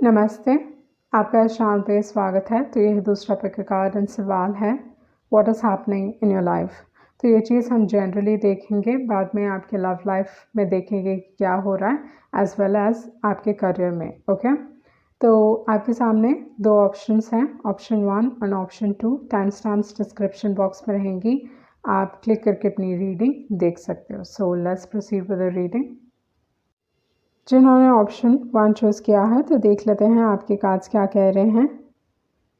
नमस्ते, आपका इस चैनल पे स्वागत है। तो यह दूसरा पिक कार्ड एंड सवाल है, what is happening in your life. तो ये चीज़ हम जनरली देखेंगे, बाद में आपके लव लाइफ में देखेंगे कि क्या हो रहा है, एज वेल एज आपके करियर में। ओके, तो आपके सामने दो ऑप्शंस हैं, ऑप्शन 1 और option 2। Time stamps description box में रहेंगी, आप क्लिक करके अपनी रीडिंग देख सकते हो। So let's proceed with the reading. जिन्होंने ऑप्शन 1 चूज़ किया है तो देख लेते हैं आपके कार्ड्स क्या कह रहे हैं,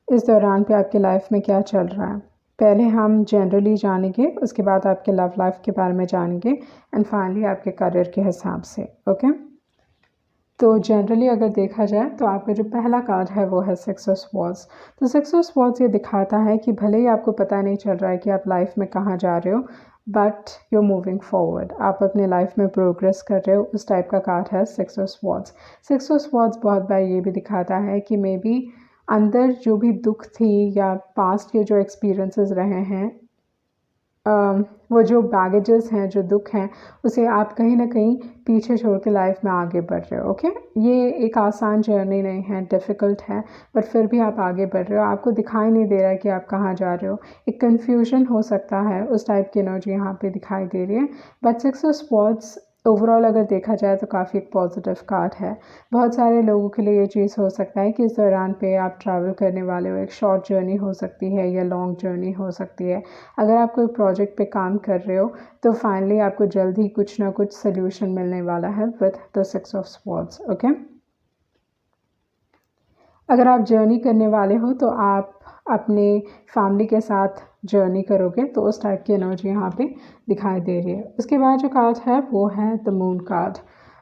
इस दौरान पे आपकी लाइफ में क्या चल रहा है। पहले हम जनरली जानेंगे, उसके बाद आपके लव लाइफ के बारे में जानेंगे एंड फाइनली आपके करियर के हिसाब से। ओके, तो जनरली अगर देखा जाए तो आपका जो पहला कार्ड है वो है 6 ऑफ स्वॉर्ड्स। तो 6 ऑफ स्वॉर्ड्स ये दिखाता है कि भले ही आपको पता नहीं चल रहा है कि आप लाइफ में कहाँ जा रहे हो, बट यू मूविंग फॉरवर्ड, आप अपने लाइफ में प्रोग्रेस कर रहे हो। उस टाइप का कार्ड है 6 ऑफ स्वॉर्ड्स। 6 ऑफ स्वॉर्ड्स बहुत बार ये भी दिखाता है कि मे बी अंदर जो भी दुख थी या पास्ट के जो एक्सपीरियंसेस रहे हैं, वो जो बैगेजेस हैं, जो दुख हैं, उसे आप कहीं ना कहीं पीछे छोड़ के लाइफ में आगे बढ़ रहे हो। ओके, ये एक आसान जर्नी नहीं है, डिफ़िकल्ट है, बट फिर भी आप आगे बढ़ रहे हो। आपको दिखाई नहीं दे रहा है कि आप कहाँ जा रहे हो, एक कन्फ्यूजन हो सकता है, उस टाइप की एनर्जी यहाँ पे दिखाई दे रही है। बट 6 ऑफ स्वॉर्ड्स ओवरऑल अगर देखा जाए तो काफ़ी एक पॉजिटिव कार्ड है। बहुत सारे लोगों के लिए ये चीज़ हो सकता है कि इस दौरान पे आप ट्रैवल करने वाले हो, एक शॉर्ट जर्नी हो सकती है या लॉन्ग जर्नी हो सकती है। अगर आप कोई प्रोजेक्ट पे काम कर रहे हो तो फाइनली आपको जल्द ही कुछ ना कुछ सोल्यूशन मिलने वाला है with the 6 of swords. Okay, अगर आप जर्नी करने वाले हो तो आप अपने फैमिली के साथ जर्नी करोगे, तो उस टाइप की एनर्जी यहाँ पे दिखाई दे रही है। उसके बाद जो कार्ड है वो है the moon card.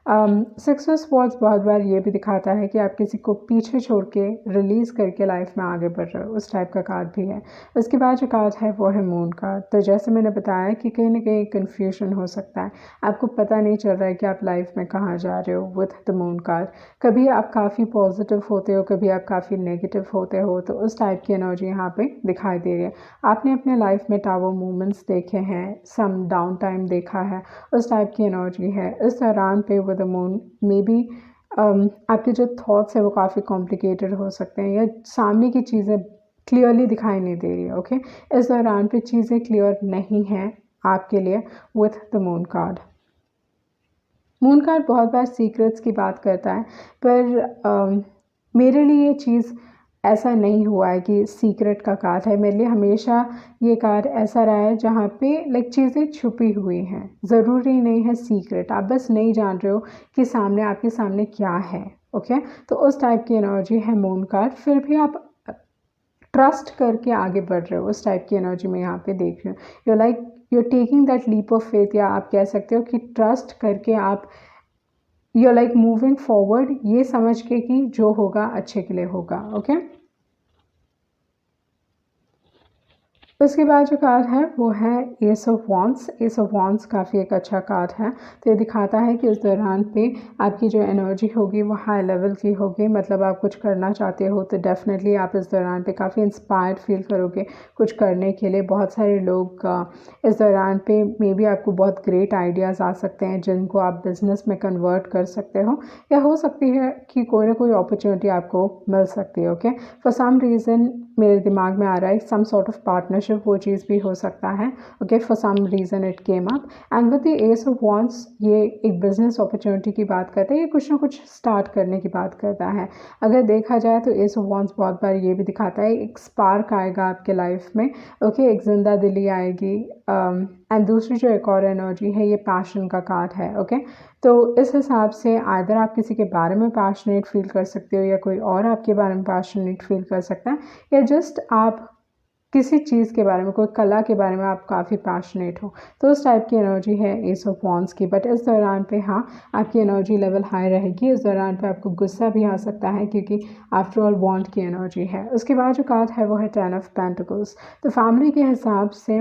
6 of swords बहुत बार ये भी दिखाता है कि आप किसी को पीछे छोड़ के रिलीज़ करके लाइफ में आगे बढ़ रहे हो, उस टाइप का कार्ड भी है। उसके बाद जो कार्ड है वो है मून कार्ड। तो जैसे मैंने बताया कि कहीं ना कहीं कन्फ्यूजन हो सकता है, आपको पता नहीं चल रहा है कि आप लाइफ में कहाँ जा रहे हो विथ द मून कार्ड। कभी आप काफ़ी पॉजिटिव होते हो, कभी आप काफ़ी नेगेटिव होते हो, तो उस टाइप की एनर्जी यहाँ पे दिखाई दे रही है। आपने अपने लाइफ में टावर मूवमेंट्स देखे हैं, सम डाउन टाइम देखा है, उस टाइप की एनर्जी है। इस दौरान पे with the moon may be आपके जो थॉट्स है वो काफ़ी कॉम्प्लिकेटेड हो सकते हैं या सामने की चीज़ें क्लियरली दिखाई नहीं दे रही है। ओके, इस दौरान पे चीज़ें क्लियर नहीं हैं आपके लिए with the moon card. Moon card बहुत बार सीक्रेट्स की बात करता है, पर मेरे लिए ये चीज़ ऐसा नहीं हुआ है कि सीक्रेट का कार्ड है। मेरे लिए हमेशा ये कार्ड ऐसा रहा है जहाँ पे लाइक चीज़ें छुपी हुई हैं, ज़रूरी नहीं है सीक्रेट, आप बस नहीं जान रहे हो कि सामने आपके सामने क्या है। ओके, तो उस टाइप की एनर्जी है मून कार्ड। फिर भी आप ट्रस्ट करके आगे बढ़ रहे हो, उस टाइप की एनर्जी में यहाँ पे देख रही हूँ। You taking that leap of faith, या आप कह सकते हो कि ट्रस्ट करके आप यू लाइक मूविंग फॉरवर्ड, ये समझ के कि जो होगा अच्छे के लिए होगा। ओके, उसके बाद जो कार्ड है वो है S of wands. S of wands काफ़ी एक अच्छा कार्ड है। तो ये दिखाता है कि इस दौरान पे आपकी जो एनर्जी होगी वो हाई लेवल की होगी, मतलब आप कुछ करना चाहते हो तो डेफिनेटली आप इस दौरान पे काफ़ी इंस्पायर्ड फील करोगे कुछ करने के लिए। बहुत सारे लोग इस दौरान पे मे बी आपको बहुत ग्रेट आइडियाज़ आ सकते हैं जिनको आप बिज़नेस में कन्वर्ट कर सकते हो, या हो सकती है कि कोई ना कोई अपॉर्चुनिटी आपको मिल सकती है। ओके, फॉर सम रीज़न मेरे दिमाग में आ रहा है सम सॉर्ट ऑफ पार्टनरशिप, वो चीज़ भी हो सकता है। Okay, for some reason it came up. And with the ace of wands ये एक बिजनेस अपॉर्चुनिटी की बात करता है, ये कुछ ना कुछ स्टार्ट करने की बात करता है। अगर देखा जाए तो एस ऑफ वॉन्ड्स बहुत बार ये भी दिखाता है एक स्पार्क आएगा आपके लाइफ में। ओके, एक जिंदा दिली आएगी। एंड दूसरी जो एक और एनर्जी है, ये पैशन का कार्ड है। ओके, तो इस हिसाब से आइदर आप किसी के बारे में पैशनेट फील कर सकते हो या कोई और आपके बारे में पैशनेट फील कर सकता है, या जस्ट आप किसी चीज़ के बारे में, कोई कला के बारे में आप काफ़ी पैशनेट हो, तो उस टाइप की एनर्जी है एस ऑफ वॉन्ड्स की। बट इस दौरान पे हाँ, आपकी एनर्जी लेवल हाई रहेगी। इस दौरान पे आपको गुस्सा भी आ सकता है क्योंकि आफ्टर ऑल बॉन्ड की एनर्जी है। उसके बाद जो कार्ड है वो है 10 ऑफ पेंटिकल्स। तो फैमिली के हिसाब से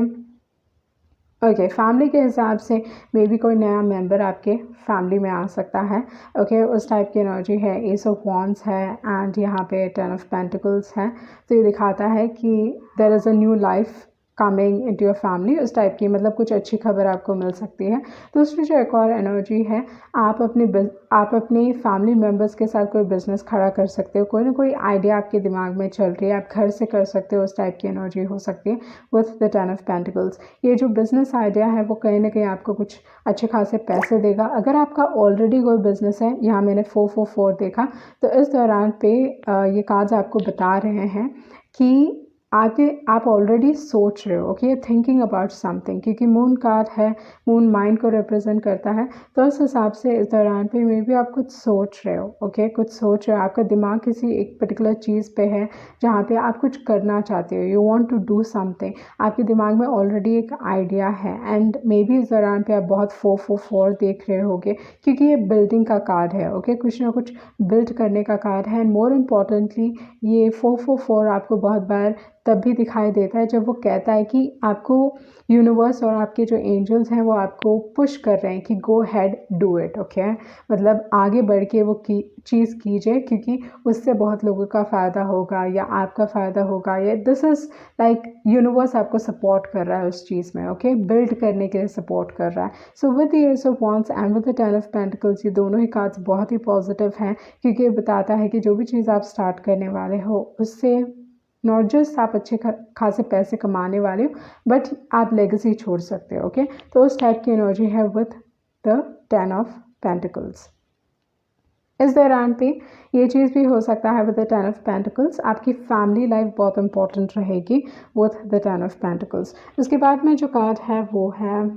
ओके, फैमिली के हिसाब से मे बी कोई नया मेंबर आपके फैमिली में आ सकता है। ओके, उस टाइप की एनर्जी है। एस ऑफ वॉन्ड्स है एंड यहाँ पे 10 ऑफ पेंटिकल्स है। तो ये दिखाता है कि there is a new life coming into your family, उस टाइप की, मतलब कुछ अच्छी खबर आपको मिल सकती है। दूसरी जो एक और एनर्जी है, आप अपनी फैमिली मेम्बर्स के साथ कोई बिजनेस खड़ा कर सकते हो, कोई ना कोई आइडिया आपके दिमाग में चल रही है, आप घर से कर सकते हो, उस टाइप की एनर्जी हो सकती है विथ द 10 ऑफ पेंटिकल्स। ये जो बिजनेस आइडिया है वो कहीं ना कहीं आपको कुछ अच्छे खासे पैसे देगा। अगर आपका ऑलरेडी कोई बिजनेस है, यहाँ मैंने 444 देखा, तो इस दौरान पे ये कार्ड्स आपको बता रहे हैं कि आप ऑलरेडी सोच रहे हो, ओके, थिंकिंग अबाउट समथिंग, क्योंकि मून कार्ड है, मून माइंड को रिप्रेजेंट करता है। तो इस हिसाब से इस दौरान पे मे बी आप कुछ सोच रहे हो, ओके, कुछ सोच रहे हो, आपका दिमाग किसी एक पर्टिकुलर चीज़ पे है जहाँ पे आप कुछ करना चाहते हो, you want to do something, आपके दिमाग में ऑलरेडी एक आइडिया है। एंड मे बी इस दौरान पे आप बहुत 444 देख रहे होगे, क्योंकि ये बिल्डिंग का कार्ड है, ओके, कुछ ना कुछ बिल्ड करने का कार्ड है। एंड मोर इम्पॉर्टेंटली ये 444 आपको बहुत बार तब भी दिखाई देता है जब वो कहता है कि आपको यूनिवर्स और आपके जो एंजल्स हैं वो आपको पुश कर रहे हैं कि गो हैड डू इट, ओके, मतलब आगे बढ़ के वो चीज़ कीजिए, क्योंकि उससे बहुत लोगों का फ़ायदा होगा या आपका फ़ायदा होगा, या दिस इज़ लाइक यूनिवर्स आपको सपोर्ट कर रहा है उस चीज़ में, ओके, बिल्ड करने के लिए सपोर्ट कर रहा है। सो with the ace of wands and with the 10 of pentacles, ये दोनों ही कार्ड्स बहुत ही पॉजिटिव हैं, क्योंकि ये बताता है कि जो भी चीज़ आप स्टार्ट करने वाले हो उससे नॉट जस्ट आप अच्छे खासे पैसे कमाने वाले हो, बट आप लेगेसी छोड़ सकते हो, ओके। तो उस टाइप की एनर्जी है विथ द 10 ऑफ पेंटिकल्स। इस दौरान पे ये चीज़ भी हो सकता है विद द 10 ऑफ पेंटिकल्स, आपकी फैमिली लाइफ बहुत इंपॉर्टेंट रहेगी विथ द 10 ऑफ पेंटिकल्स। उसके बाद में जो कार्ड है वो है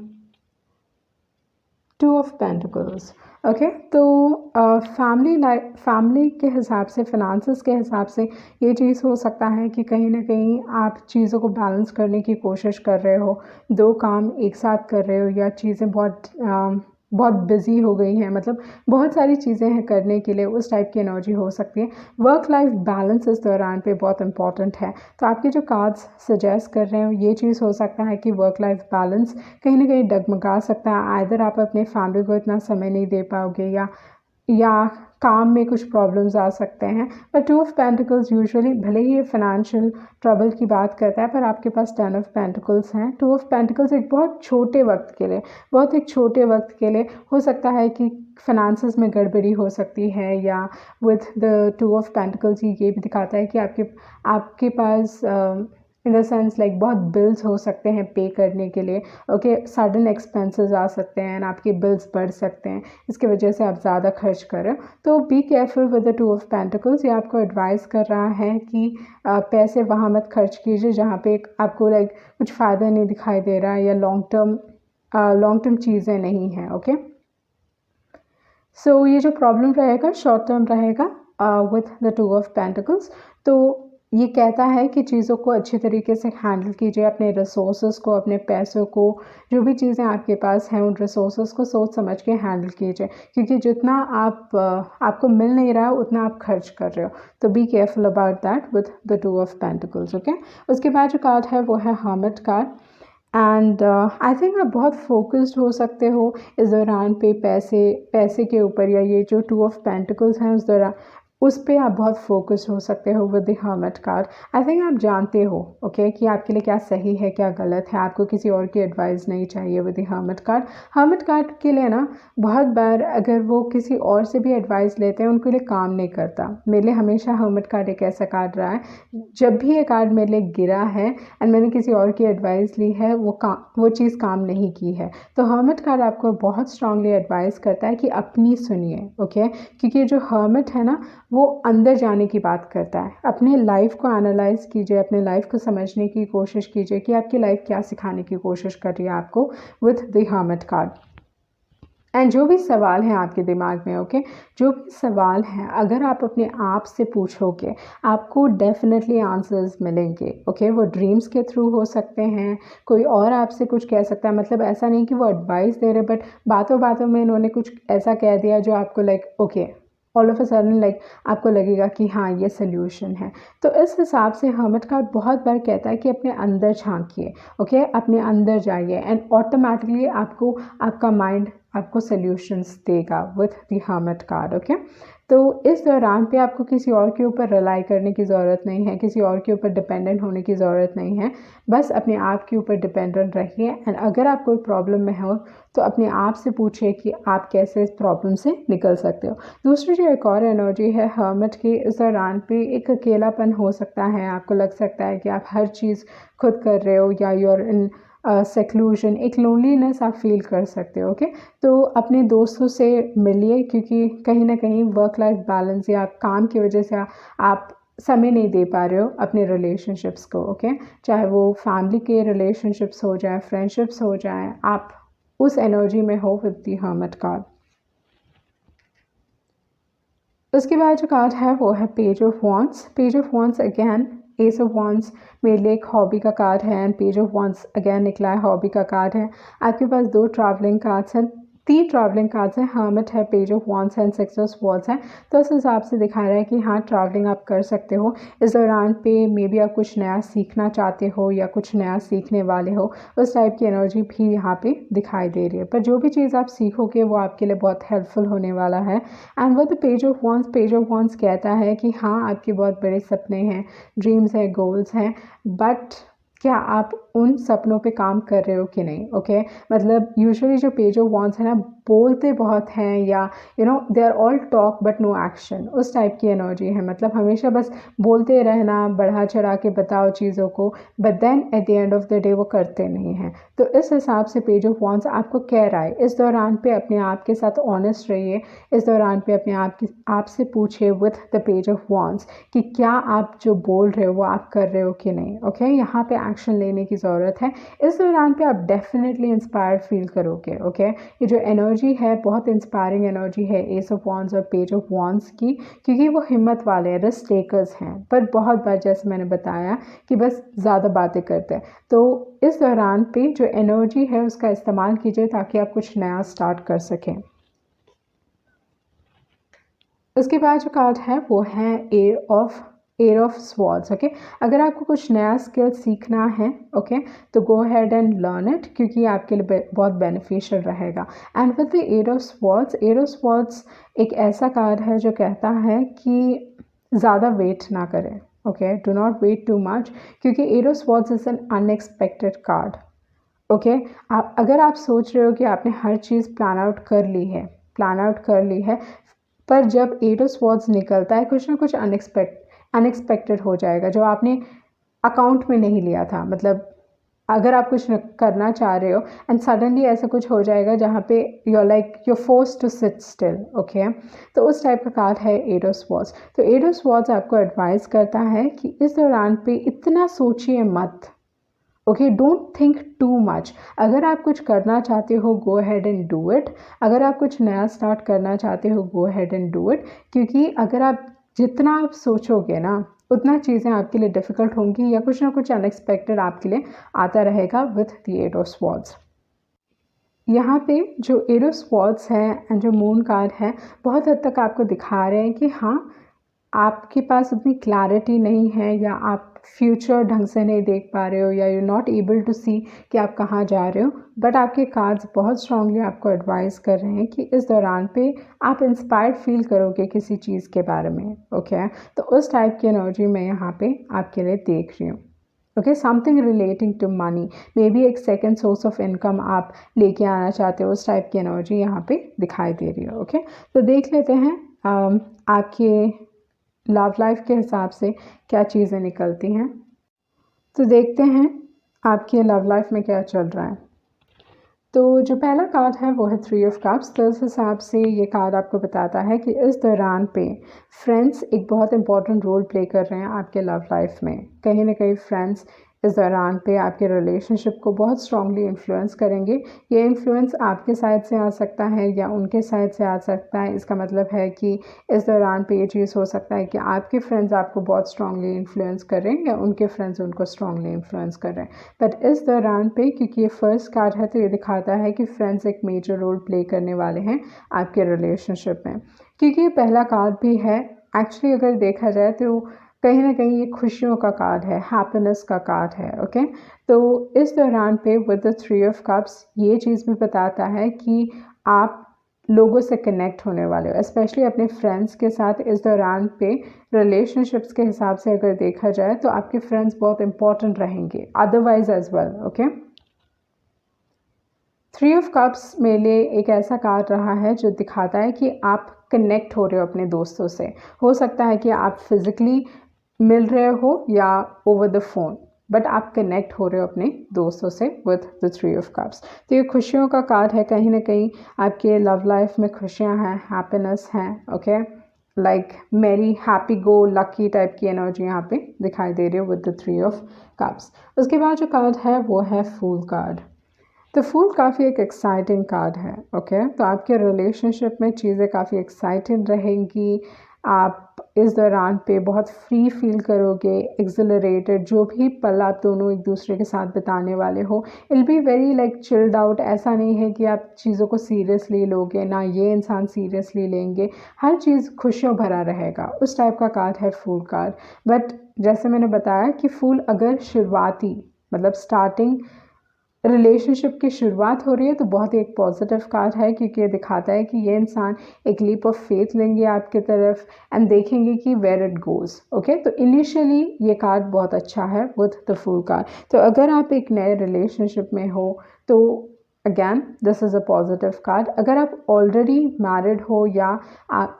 2 ऑफ पेंटिकल्स, ओके। तो फैमिली के हिसाब से, फिनांसेस के हिसाब से ये चीज़ हो सकता है कि कहीं ना कहीं आप चीज़ों को बैलेंस करने की कोशिश कर रहे हो, दो काम एक साथ कर रहे हो, या चीज़ें बहुत बिजी हो गई हैं, मतलब बहुत सारी चीज़ें हैं करने के लिए, उस टाइप की एनर्जी हो सकती है। वर्क लाइफ बैलेंस इस दौरान पे बहुत इंपॉर्टेंट है। तो आपके जो कार्ड्स सजेस्ट कर रहे हो, ये चीज़ हो सकता है कि वर्क लाइफ बैलेंस कहीं ना कहीं डगमगा सकता है। आइदर आप अपने फैमिली को इतना समय नहीं दे पाओगे, या काम में कुछ प्रॉब्लम्स आ सकते हैं। पर 2 ऑफ पेंटिकल्स यूजुअली, भले ही ये फाइनेंशियल ट्रबल की बात करता है, पर आपके पास 10 ऑफ पेंटिकल्स हैं। 2 ऑफ पेंटिकल्स एक बहुत छोटे वक्त के लिए, बहुत एक छोटे वक्त के लिए हो सकता है कि फाइनेंसेस में गड़बड़ी हो सकती है, या विथ द 2 ऑफ पेंटिकल्स ये भी दिखाता है कि आपके पास इन द सेंस लाइक बहुत बिल्स हो सकते हैं पे करने के लिए, ओके, सडन एक्सपेंसेस आ सकते हैं एंड आपके बिल्स बढ़ सकते हैं, इसकी वजह से आप ज़्यादा खर्च कर रहे हो। तो be careful with the 2 of pentacles. ये आपको एडवाइस कर रहा है कि पैसे वहाँ मत खर्च कीजिए जहाँ पे आपको लाइक कुछ फ़ायदा नहीं दिखाई दे रहा है, या लॉन्ग टर्म चीज़ें नहीं हैं, ओके। सो ये जो प्रॉब्लम रहेगा शॉर्ट टर्म रहेगा विथ द 2 ऑफ पेंटिकल्स। तो ये कहता है कि चीज़ों को अच्छी तरीके से हैंडल कीजिए, अपने रिसोर्सेज को, अपने पैसों को, जो भी चीज़ें आपके पास हैं उन रिसोर्सेज को सोच समझ के हैंडल कीजिए, क्योंकि जितना आपको मिल नहीं रहा उतना आप खर्च कर रहे हो। तो be careful about that with the 2 of pentacles, okay. उसके बाद जो कार्ड है वो है hermit card. And I think आप बहुत फोकस्ड हो सकते हो इस दौरान पे पैसे के ऊपर, या ये जो 2 ऑफ पेंटिकल्स हैं उस दौरान उस पे आप बहुत फोकस हो सकते हो with the hermit card. I think आप जानते हो, ओके, कि आपके लिए क्या सही है क्या गलत है, आपको किसी और की एडवाइस नहीं चाहिए with the hermit card. Hermit card के लिए ना बहुत बार अगर वो किसी और से भी एडवाइस लेते हैं उनके लिए काम नहीं करता। मेरे लिए हमेशा हर्मिट कार्ड एक ऐसा कार्ड रहा है, जब भी ये कार्ड मेरे लिए गिरा है एंड मैंने किसी और की एडवाइस ली है, वो चीज़ काम नहीं की है। तो हर्मिट कार्ड आपको बहुत स्ट्रांगली एडवाइस करता है कि अपनी सुनिए, ओके, क्योंकि जो हर्मिट है ना वो अंदर जाने की बात करता है। अपने लाइफ को एनालाइज कीजिए, अपने लाइफ को समझने की कोशिश कीजिए कि आपकी लाइफ क्या सिखाने की कोशिश कर रही है आपको with the hermit card. And जो भी सवाल हैं आपके दिमाग में, ओके, जो भी सवाल हैं अगर आप अपने आप से पूछोगे आपको डेफिनेटली आंसर्स मिलेंगे, ओके। वो ड्रीम्स के थ्रू हो सकते हैं, कोई और आपसे कुछ कह सकता है, मतलब ऐसा नहीं कि वो एडवाइस दे रहे, बट बातों बातों में इन्होंने कुछ ऐसा कह दिया जो आपको like okay, all of a sudden like आपको लगेगा कि हाँ ये सोल्यूशन है। तो इस हिसाब से हर्मिट कार्ड बहुत बार कहता है कि अपने अंदर झांकिए, ओके, अपने अंदर जाइए, एंड ऑटोमेटिकली आपको आपका माइंड आपको सॉल्यूशंस देगा with the hermit card. Okay, तो इस दौरान पे आपको किसी और के ऊपर रिलाई करने की ज़रूरत नहीं है, किसी और के ऊपर डिपेंडेंट होने की ज़रूरत नहीं है। बस अपने आप के ऊपर डिपेंडेंट रहिए एंड अगर आप कोई प्रॉब्लम में हो तो अपने आप से पूछिए कि आप कैसे इस प्रॉब्लम से निकल सकते हो। दूसरी जो एक और एनर्जी है हर्मिट की, इस दौरान पे एक अकेलापन हो सकता है, आपको लग सकता है कि आप हर चीज़ खुद कर रहे हो या यू आर इन सेक्लूजन, एक लोनलीनेस आप फील कर सकते हो। ओके, तो अपने दोस्तों से मिलिए क्योंकि कहीं ना कहीं वर्क लाइफ बैलेंस या काम की वजह से आप समय नहीं दे पा रहे हो अपने रिलेशनशिप्स को। ओके, चाहे वो फैमिली के रिलेशनशिप्स हो जाए, फ्रेंडशिप्स हो जाए, आप उस एनर्जी में हो विद द हर्मिट कार्ड। उसके बाद जो कार्ड है वो है page of wands. Page of wands again S of wands मेरे लिए एक हॉबी का कार्ड है and page of wands again निकला है हॉबी का कार्ड है। आपके पास 2 ट्रैवलिंग कार्ड्स हैं, 3 ट्रैवलिंग कार्ड्स हैं, हर्मिट है, पेज ऑफ वॉन्ड्स है एंड 6 ऑफ स्वॉर्ड्स है। तो इस हिसाब से दिखा रहा है कि हाँ ट्रैवलिंग आप कर सकते हो इस दौरान पे, मे बी आप कुछ नया सीखना चाहते हो या कुछ नया सीखने वाले हो, उस टाइप की एनर्जी भी यहाँ पे दिखाई दे रही है। पर जो भी चीज़ आप सीखोगे वो आपके लिए बहुत हेल्पफुल होने वाला है। एंड वो द पेज ऑफ वॉन्ड्स कहता है कि हाँ आपके बहुत बड़े सपने हैं, ड्रीम्स हैं, गोल्स हैं, बट क्या आप उन सपनों पे काम कर रहे हो कि नहीं। ओके, मतलब यूजुअली जो पेज ऑफ वॉन्ड्स है ना, बोलते बहुत हैं या they are all talk but no action, उस टाइप की एनर्जी है। मतलब हमेशा बस बोलते रहना, बढ़ा चढ़ा के बताओ चीज़ों को, but then at the end of the day वो करते नहीं हैं। तो इस हिसाब से पेज ऑफ वॉन्ड्स आपको कह रहा है इस दौरान पे अपने आप के साथ ऑनेस्ट रहिए, इस दौरान पे अपने आप से पूछिए with the page of wands कि क्या आप जो बोल रहे हो वो आप कर रहे हो कि नहीं। ओके, यहाँ पे एक्शन लेने की ज़रूरत है। इस दौरान पे आप डेफिनेटली इंस्पायर्ड फील करोगे। ओके, ये जो एनर्जी है बहुत इंस्पायरिंग एनर्जी है एस ऑफ वॉन्ड्स और पेज ऑफ वॉन्ड्स की, क्योंकि वो हिम्मत वाले हैं, रिस्क टेकर्स हैं, पर बहुत बार जैसे मैंने बताया कि बस ज़्यादा बातें करते हैं। तो इस दौरान पे जो एनर्जी है उसका इस्तेमाल कीजिए ताकि आप कुछ नया स्टार्ट कर सकें। उसके बाद जो कार्ड है वो है एयर ऑफ स्वॉर्ड्स। ओके, अगर आपको कुछ नया स्किल सीखना है ओके तो गो हैड एंड लर्न इट, क्योंकि आपके लिए बहुत बेनिफिशियल रहेगा। And with the air of swords एक ऐसा कार्ड है जो कहता है कि ज़्यादा वेट ना करें। Okay, do not wait too much, क्योंकि ace of swords is an unexpected card. Okay, आप अगर आप सोच रहे हो कि आपने हर चीज़ प्लान आउट कर ली है, पर जब एट ऑफ स्वॉर्ड्स निकलता है कुछ ना कुछ अनएक्सपेक्टेड हो जाएगा जो आपने अकाउंट में नहीं लिया था। मतलब अगर आप कुछ करना चाह रहे हो एंड सडनली ऐसा कुछ हो जाएगा जहाँ पे you're forced to sit still. Okay, तो उस टाइप का कार्ड है एट ऑफ स्वॉर्ड्स। तो एट ऑफ स्वॉर्ड्स आपको एडवाइस करता है कि इस दौरान पे इतना सोचिए मत। Okay, don't think too much. अगर आप कुछ करना चाहते हो go ahead and do it, अगर आप कुछ नया स्टार्ट करना चाहते हो go ahead and do it, क्योंकि अगर आप जितना आप सोचोगे ना उतना चीज़ें आपके लिए डिफ़िकल्ट होंगी या कुछ ना कुछ अनएक्सपेक्टेड आपके लिए आता रहेगा with the eight of swords. यहाँ पे जो एट ऑफ स्वॉर्ड्स है एंड जो मून कार्ड है बहुत हद तक आपको दिखा रहे हैं कि हाँ आपके पास उतनी क्लैरिटी नहीं है या आप फ्यूचर ढंग से नहीं देख पा रहे हो या यू नॉट एबल टू सी कि आप कहाँ जा रहे हो, बट आपके कार्ड्स बहुत स्ट्रांगली आपको एडवाइस कर रहे हैं कि इस दौरान पे आप इंस्पायर्ड फील करोगे किसी चीज़ के बारे में। ओके, तो उस टाइप की एनर्जी मैं यहाँ पे आपके लिए देख रही हूँ। Okay, something relating to money, maybe a second source of income आप लेके आना चाहते हो, उस टाइप की एनर्जी यहाँ पे दिखाई दे रही है। ओके, तो देख लेते हैं आपके लव लाइफ के हिसाब से क्या चीज़ें निकलती हैं। तो देखते हैं आपके लव लाइफ में क्या चल रहा है। तो जो पहला कार्ड है वो है 3 ऑफ कप्स। तो इस हिसाब से ये कार्ड आपको बताता है कि इस दौरान पे फ्रेंड्स एक बहुत इंपॉर्टेंट रोल प्ले कर रहे हैं आपके लव लाइफ में। कहीं ना कहीं फ्रेंड्स इस दौरान पे आपके रिलेशनशिप को बहुत स्ट्रांगली इन्फ्लुएंस करेंगे। ये इन्फ्लुएंस आपके साइड से आ सकता है या उनके साइड से आ सकता है। इसका मतलब है कि इस दौरान पे ये चीज़ हो सकता है कि आपके फ्रेंड्स आपको बहुत स्ट्रांगली इन्फ्लुएंस कर रहे हैं या उनके फ्रेंड्स उनको स्ट्रांगली इन्फ्लुएंस कर रहे हैं। बट इस दौरान पे क्योंकि ये फर्स्ट कार्ड है तो ये दिखाता है कि फ्रेंड्स एक मेजर रोल प्ले करने वाले हैं आपके रिलेशनशिप में। क्योंकि ये पहला कार्ड भी है, एक्चुअली अगर देखा जाए तो कहीं ना कहीं ये खुशियों का कार्ड है, हैप्पीनेस का कार्ड है। ओके, तो इस दौरान पे विद द 3 ऑफ कप्स ये चीज़ भी बताता है कि आप लोगों से कनेक्ट होने वाले हो, स्पेशली अपने फ्रेंड्स के साथ। इस दौरान पे रिलेशनशिप्स के हिसाब से अगर देखा जाए तो आपके फ्रेंड्स बहुत इंपॉर्टेंट रहेंगे, otherwise as well. Okay, 3 of cups मेरे लिए एक ऐसा कार्ड रहा है जो दिखाता है कि आप कनेक्ट हो रहे हो अपने दोस्तों से। हो सकता है कि आप फिजिकली मिल रहे हो या ओवर द फोन, बट आप कनेक्ट हो रहे हो अपने दोस्तों से विथ द 3 ऑफ कप्स। तो ये खुशियों का कार्ड है, कहीं ना कहीं आपके लव लाइफ में खुशियां हैं, हैप्पीनेस हैं। ओके, लाइक मेरी हैप्पी गो लकी टाइप की एनर्जी यहाँ पे दिखाई दे रही है विद द 3 ऑफ कप्स। उसके बाद जो कार्ड है वो है फूल कार्ड। तो फूल काफ़ी एक एक्साइटिंग कार्ड है। ओके, तो आपके रिलेशनशिप में चीज़ें काफ़ी एक्साइटिंग रहेंगी। आप इस दौरान पे बहुत फ्री फील करोगे, एक्सिलरेटेड। जो भी पल आप दोनों एक दूसरे के साथ बिताने वाले हो, I'll be very like chilled out. ऐसा नहीं है कि आप चीज़ों को सीरियसली लोगे, ना ये इंसान सीरियसली लेंगे। हर चीज़ खुशियों भरा रहेगा, उस टाइप का कार्ड है फूल कार्ड। बट जैसे मैंने बताया कि फूल अगर शुरुआती मतलब स्टार्टिंग रिलेशनशिप की शुरुआत हो रही है तो बहुत ही एक पॉजिटिव कार्ड है, क्योंकि ये दिखाता है कि ये इंसान एक लीप ऑफ फेथ लेंगे आपकी तरफ एंड देखेंगे कि वेयर इट गोज़। ओके, तो इनिशियली ये कार्ड बहुत अच्छा है विथ द फूल कार्ड। तो अगर आप एक नए रिलेशनशिप में हो तो again this is a positive card. अगर आप ऑलरेडी मैरिड हो या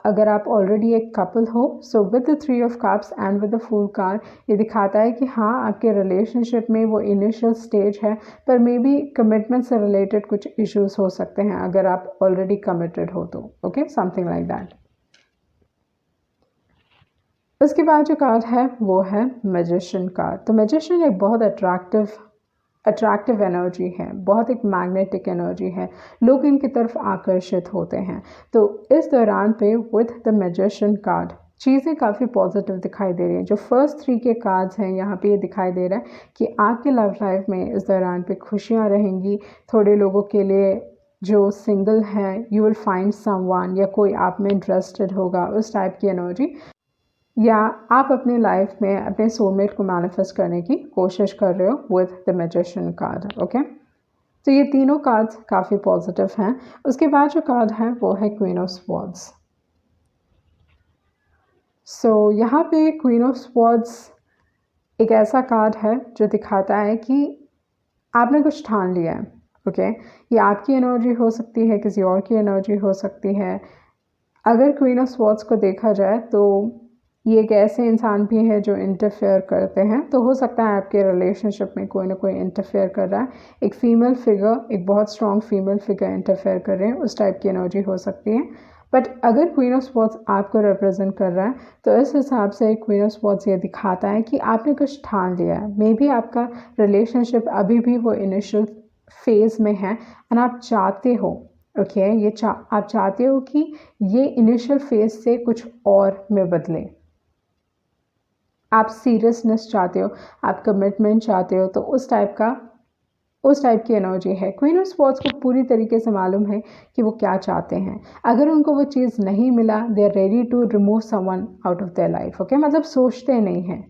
अगर आप ऑलरेडी एक कपल हो, so with the 3 of cups and with the fool card ये दिखाता है कि हाँ, आपके रिलेशनशिप में वो इनिशियल स्टेज है, पर मे बी कमिटमेंट से रिलेटेड कुछ इश्यूज हो सकते हैं अगर आप ऑलरेडी कमिटेड हो तो। Okay, something like that. उसके बाद जो कार्ड है वो है मैजिशियन कार्ड। तो मैजिशियन एक बहुत अट्रैक्टिव एनर्जी है, बहुत एक मैग्नेटिक एनर्जी है, लोग इनकी तरफ आकर्षित होते हैं। तो इस दौरान पे विथ द मैजिशियन कार्ड चीज़ें काफ़ी पॉजिटिव दिखाई दे रही हैं। जो फर्स्ट 3 के कार्ड्स हैं यहाँ पे ये दिखाई दे रहा है कि आपके लव लाइफ में इस दौरान पे खुशियाँ रहेंगी। थोड़े लोगों के लिए जो सिंगल हैं, यू विल फाइंड समवन, या कोई आप में इंटरेस्टेड होगा, उस टाइप की एनर्जी। या आप अपने लाइफ में अपने सोलमेट को मैनिफेस्ट करने की कोशिश कर रहे हो with the magician card. Okay, तो ये तीनों कार्ड्स काफ़ी पॉजिटिव हैं। उसके बाद जो कार्ड है वो है क्वीन ऑफ स्वॉर्ड्स। सो यहाँ पे क्वीन ऑफ स्वॉर्ड्स एक ऐसा कार्ड है जो दिखाता है कि आपने कुछ ठान लिया है। ओके, ये आपकी एनर्जी हो सकती है, किसी और की एनर्जी हो सकती है। अगर क्वीन ऑफ स्वॉर्ड्स को देखा जाए तो ये एक ऐसे इंसान भी है जो इंटरफेयर करते हैं। तो हो सकता है आपके रिलेशनशिप में कोई ना कोई इंटरफेयर कर रहा है, एक फ़ीमेल फिगर, एक बहुत स्ट्रॉन्ग फीमेल फिगर इंटरफेयर कर रहे हैं, उस टाइप की एनर्जी हो सकती है। बट अगर क्वीन ऑफ स्वॉर्ड्स आपको रिप्रेजेंट कर रहा है तो इस हिसाब से क्वीन ऑफ स्वॉर्ड्स ये दिखाता है कि आपने कुछ ठान लिया है। मे बी आपका रिलेशनशिप अभी भी वो इनिशियल फेज़ में है एंड आप चाहते हो, ओके, आप चाहते हो कि ये इनिशियल फेज से कुछ और में बदले। आप सीरियसनेस चाहते हो, आप कमिटमेंट चाहते हो, तो उस टाइप की एनर्जी है। क्वीन ऑफ स्वॉर्ड्स को पूरी तरीके से मालूम है कि वो क्या चाहते हैं। अगर उनको वो चीज़ नहीं मिला, they are ready to remove someone out of their life. Okay, मतलब सोचते नहीं हैं,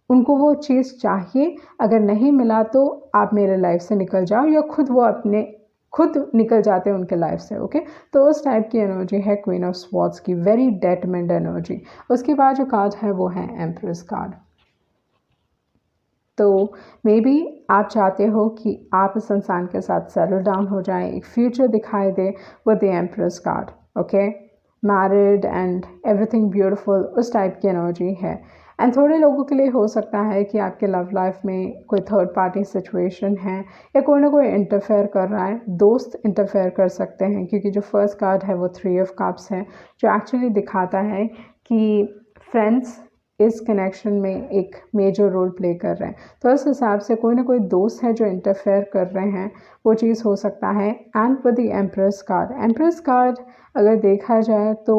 उनको वो चीज़ चाहिए। अगर नहीं मिला तो आप मेरे लाइफ से निकल जाओ, या खुद निकल जाते हैं उनके लाइफ से। ओके, तो उस टाइप की एनर्जी है क्वीन ऑफ स्वॉर्ड्स की, वेरी डेटरमिन्ड एनर्जी। उसके बाद जो कार्ड है वो है एम्प्रेस कार्ड। तो मे बी आप चाहते हो कि आप इस इंसान के साथ सेटल डाउन हो जाएं, एक फ्यूचर दिखाई दे with the empress card. Okay, married and everything beautiful, उस टाइप की एनर्जी है। एंड थोड़े लोगों के लिए हो सकता है कि आपके लव लाइफ में कोई थर्ड पार्टी सिचुएशन है, या कोई ना कोई इंटरफेयर कर रहा है, दोस्त इंटरफेयर कर सकते हैं, क्योंकि जो फर्स्ट कार्ड है वो 3 ऑफ कप्स है, जो एक्चुअली दिखाता है कि फ्रेंड्स इस कनेक्शन में एक मेजर रोल प्ले कर रहे हैं। तो इस हिसाब से कोई ना कोई दोस्त है जो इंटरफेयर कर रहे हैं, वो चीज़ हो सकता है। And with the empress card अगर देखा जाए तो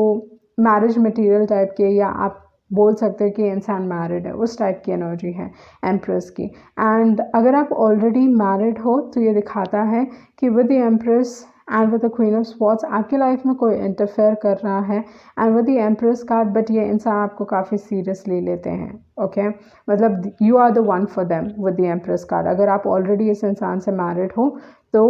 मैरिज मटेरियल टाइप के, या आप बोल सकते हो कि इंसान मैरिड है, उस टाइप की एनर्जी है एम्प्रेस की। एंड अगर आप ऑलरेडी मैरिड हो तो ये दिखाता है कि with the empress and with the queen of swords आपकी लाइफ में कोई इंटरफेयर कर रहा है, and with the empress card, but ये इंसान आपको काफ़ी सीरियसली लेते हैं। ओके, मतलब you are the one for them with the empress card. अगर आप ऑलरेडी इस इंसान से मैरिड हो तो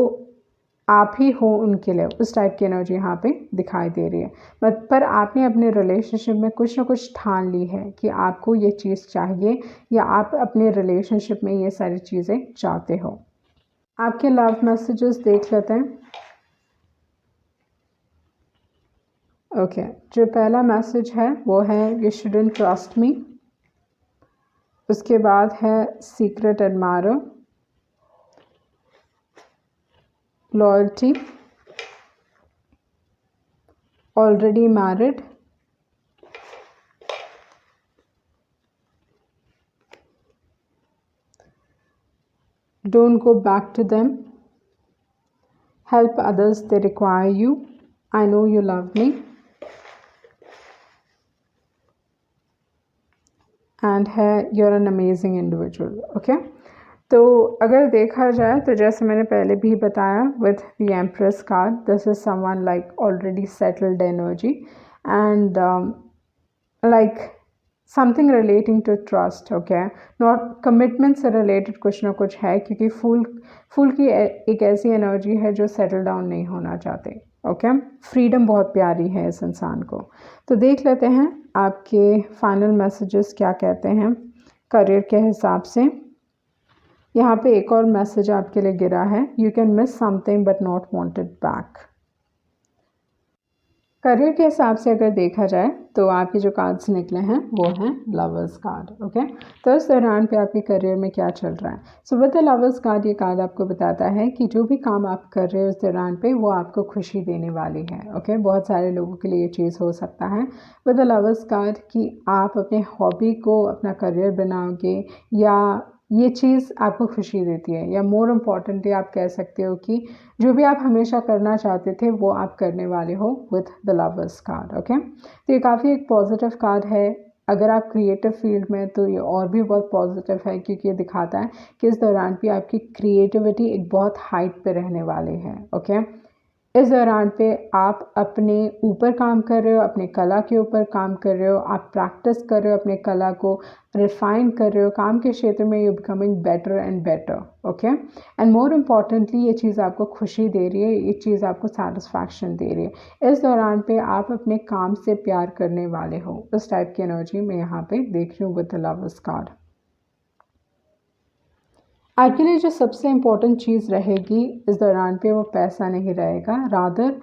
आप ही हो उनके लिए, उस टाइप की एनर्जी यहाँ पे दिखाई दे रही है। बट पर आपने अपने रिलेशनशिप में कुछ ना कुछ ठान ली है कि आपको ये चीज़ चाहिए या आप अपने रिलेशनशिप में ये सारी चीज़ें चाहते हो। आपके लव मैसेजेस देख लेते हैं। ओके, जो पहला मैसेज है वो है यू शुडंट ट्रस्ट मी। उसके बाद है secret admirer, loyalty, already married, don't go back to them, help others, they require you, I know you love me, and है you're an amazing individual। Okay, तो अगर देखा जाए तो जैसे मैंने पहले भी बताया with the empress card, this is someone like already settled energy and like something relating to trust. Okay, not commitment से रिलेटेड कुछ ना कुछ है, क्योंकि फूल की एक ऐसी एनर्जी है जो सेटल डाउन नहीं होना चाहते। ओके, फ्रीडम बहुत प्यारी है इस इंसान को। तो देख लेते हैं आपके फाइनल मैसेजेस क्या कहते हैं करियर के हिसाब से। यहाँ पे एक और मैसेज आपके लिए गिरा है, you can miss something but not want it back. Career के हिसाब से अगर देखा जाए तो आपके जो कार्ड्स निकले हैं वो हैं लवर्स कार्ड। ओके, तो इस दौरान पे आपके करियर में क्या चल रहा है। सो विद द लवर्स कार्ड ये कार्ड आपको बताता है कि जो भी काम आप कर रहे हो उस दौरान पे वो आपको खुशी देने वाली है। ओके, बहुत सारे लोगों के लिए ये चीज़ हो सकता है विद द लवर्स कार्ड कि आप अपने हॉबी को अपना करियर बनाओगे या ये चीज़ आपको खुशी देती है, या मोर इम्पॉर्टेंटली आप कह सकते हो कि जो भी आप हमेशा करना चाहते थे वो आप करने वाले हो with the lovers card. Okay, तो ये काफ़ी एक पॉजिटिव कार्ड है। अगर आप क्रिएटिव फील्ड में तो ये और भी बहुत पॉजिटिव है, क्योंकि ये दिखाता है कि इस दौरान भी आपकी क्रिएटिविटी एक बहुत हाइट पे रहने वाली है। ओके, इस दौरान पे आप अपने ऊपर काम कर रहे हो, अपने कला के ऊपर काम कर रहे हो, आप प्रैक्टिस कर रहे हो, अपने कला को रिफाइन कर रहे हो, काम के क्षेत्र में you becoming better and better. Okay, and more importantly ये चीज़ आपको खुशी दे रही है, ये चीज़ आपको सेटिस्फैक्शन दे रही है। इस दौरान पे आप अपने काम से प्यार करने वाले हो, उस टाइप की एनर्जी मैं यहाँ पे देख रही हूँ विद द लवर्स कार्ड। आपके लिए जो सबसे इम्पोर्टेंट चीज़ रहेगी इस दौरान पे वो पैसा नहीं रहेगा, रादर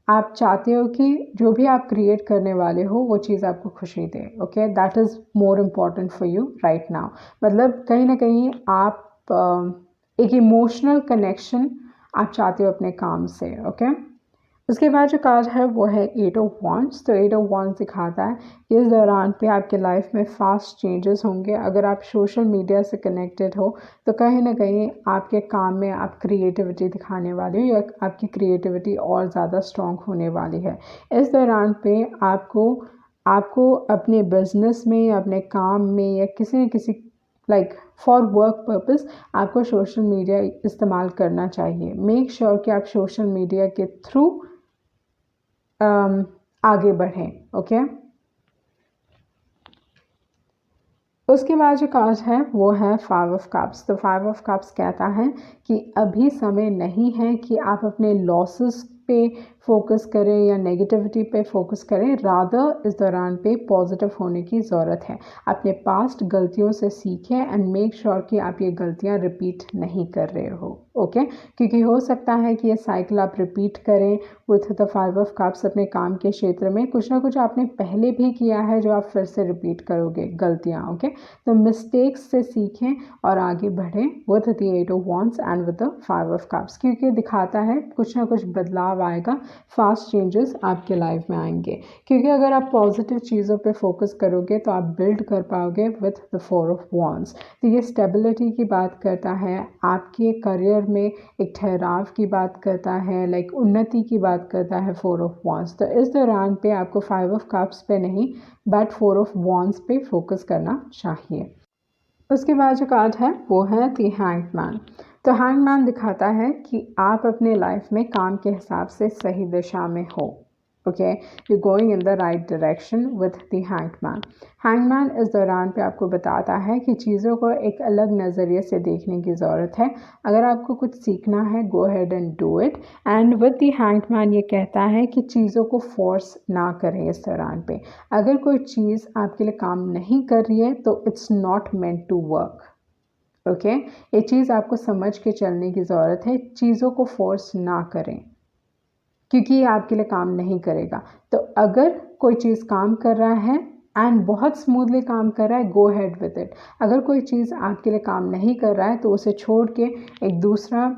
आप चाहते हो कि जो भी आप क्रिएट करने वाले हो वो चीज़ आपको खुशी दे। Okay, that is more important for you right now. मतलब कहीं ना कहीं आप एक इमोशनल कनेक्शन आप चाहते हो अपने काम से। ओके, उसके बाद जो कार्ड है वो है एट ऑफ वॉन्ड्स। तो एट ऑफ वॉन्ड्स दिखाता है कि इस दौरान पे आपके लाइफ में फास्ट चेंजेस होंगे। अगर आप सोशल मीडिया से कनेक्टेड हो तो कहीं ना कहीं आपके काम में आप क्रिएटिविटी दिखाने वाले हो, या आपकी क्रिएटिविटी और ज़्यादा स्ट्रॉन्ग होने वाली है। इस दौरान पे आपको अपने बिजनेस में या अपने काम में या किसी न किसी लाइक फॉर वर्क पर्पस आपको सोशल मीडिया इस्तेमाल करना चाहिए। मेक श्योर कि आप सोशल मीडिया के थ्रू आगे बढ़ें। ओके, उसके बाद जो कार्ड है वो है फाइव ऑफ कप्स। तो फाइव ऑफ कप्स कहता है कि अभी समय नहीं है कि आप अपने लॉसेस पे फोकस करें या नेगेटिविटी पे फोकस करें, रादर इस दौरान पे पॉजिटिव होने की ज़रूरत है। अपने पास्ट गलतियों से सीखें एंड मेक श्योर कि आप ये गलतियां रिपीट नहीं कर रहे हो। ओके, क्योंकि हो सकता है कि ये साइकिल आप रिपीट करें with the five of cups. अपने काम के क्षेत्र में कुछ ना कुछ आपने पहले भी किया है जो आप फिर से रिपीट करोगे गलतियाँ। ओके, तो मिस्टेक्स से सीखें और आगे बढ़ें with the eight of wands and with the five of cups, क्योंकि दिखाता है कुछ ना कुछ बदलाव आएगा, फास्ट चेंजेस आपके लाइफ में आएंगे। क्योंकि अगर आप पॉजिटिव चीज़ों पे फोकस करोगे तो आप बिल्ड कर पाओगे with the four of wands. तो ये स्टेबिलिटी की बात करता है, आपके करियर में एक ठहराव की बात करता है, लाइक उन्नति की बात करता है फोर ऑफ वॉन्ड्स। तो इस दौरान पे आपको फाइव ऑफ कप्स पे नहीं बट फोर ऑफ वॉन्ड्स पे फोकस करना चाहिए। उसके बाद जो कार्ड है वो है द हैंगमैन। तो हैंगमैन दिखाता है कि आप अपने लाइफ में काम के हिसाब से सही दिशा में हो। Okay, you going in the right direction with the hangman. Hangman इस दौरान पे आपको बताता है कि चीज़ों को एक अलग नज़रिए से देखने की ज़रूरत है। अगर आपको कुछ सीखना है, go ahead and do it. And with the hangman ये कहता है कि चीज़ों को फोर्स ना करें इस दौरान पे। अगर कोई चीज़ आपके लिए काम नहीं कर रही है तो it's not meant to work. Okay, ये चीज़ आपको समझ के चलने की ज़रूरत है। चीज़ों को फोर्स ना करें क्योंकि ये आपके लिए काम नहीं करेगा। तो अगर कोई चीज़ काम कर रहा है एंड बहुत स्मूथली काम कर रहा है, गो हैड विद इट। अगर कोई चीज़ आपके लिए काम नहीं कर रहा है तो उसे छोड़ के एक दूसरा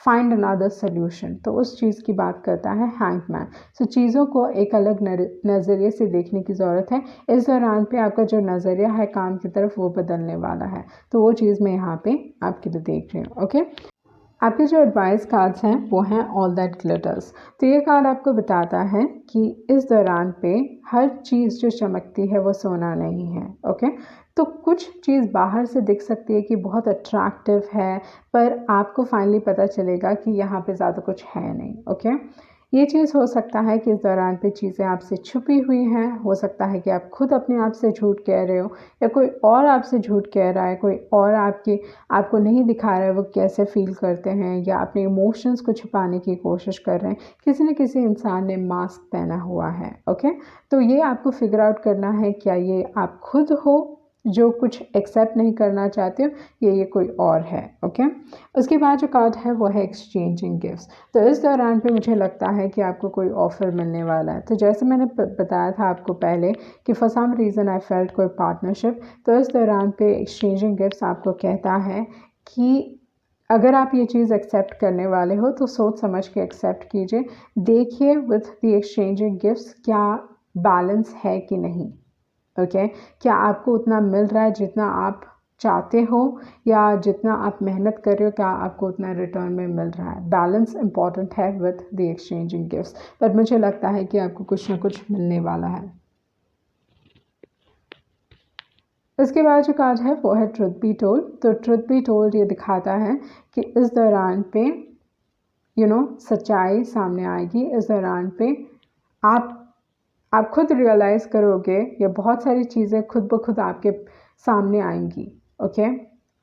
फाइंड अनदर सोल्यूशन, तो उस चीज़ की बात करता है हैंगमैन। सो चीज़ों को एक अलग नज़रिए से देखने की ज़रूरत है। इस दौरान पे आपका जो नज़रिया है काम की तरफ वो बदलने वाला है। तो वो चीज़ मैं यहाँ पे आपके लिए देख रही हूँ। ओके, आपके जो एडवाइस कार्ड्स हैं वो हैं ऑल दैट ग्लिटर्स। तो ये कार्ड आपको बताता है कि इस दौरान पे हर चीज़ जो चमकती है वो सोना नहीं है। ओके, तो कुछ चीज़ बाहर से दिख सकती है कि बहुत अट्रैक्टिव है, पर आपको फाइनली पता चलेगा कि यहाँ पे ज़्यादा कुछ है नहीं। ओके, ये चीज़ हो सकता है कि इस दौरान पे चीज़ें आपसे छुपी हुई हैं। हो सकता है कि आप खुद अपने आप से झूठ कह रहे हो या कोई और आपसे झूठ कह रहा है, कोई और आपको नहीं दिखा रहा है वो कैसे फील करते हैं, या अपने इमोशंस को छुपाने की कोशिश कर रहे हैं। किसी न किसी इंसान ने मास्क पहना हुआ है। ओके, तो ये आपको फिगर आउट करना है, क्या ये आप खुद हो जो कुछ एक्सेप्ट नहीं करना चाहते हो, ये कोई और है। ओके, उसके बाद जो कार्ड है वो है एक्सचेंजिंग गिफ्ट्स। तो इस दौरान पे मुझे लगता है कि आपको कोई ऑफ़र मिलने वाला है। तो जैसे मैंने बताया था आपको पहले कि for some reason I felt कोई पार्टनरशिप, तो इस दौरान पे एक्सचेंजिंग गिफ्ट्स आपको कहता है कि अगर आप ये चीज़ एक्सेप्ट करने वाले हो तो सोच समझ के एक्सेप्ट कीजिए। देखिए विथ द एक्सचेंजिंग गिफ्ट्स क्या बैलेंस है कि नहीं। ओके, क्या आपको उतना मिल रहा है जितना आप चाहते हो, या जितना आप मेहनत कर रहे हो क्या आपको उतना रिटर्न में मिल रहा है। बैलेंस इंपॉर्टेंट है विद द एक्सचेंजिंग गिफ्ट्स, पर मुझे लगता है कि आपको कुछ ना कुछ मिलने वाला है। उसके बाद जो कार्ड है वो है ट्रुथ बी टोल्ड। तो ट्रुथ बी टोल्ड ये दिखाता है कि इस दौरान पे सच्चाई सामने आएगी। इस दौरान पे आप खुद रियलाइज़ करोगे, या बहुत सारी चीज़ें खुद ब खुद आपके सामने आएंगी। ओके,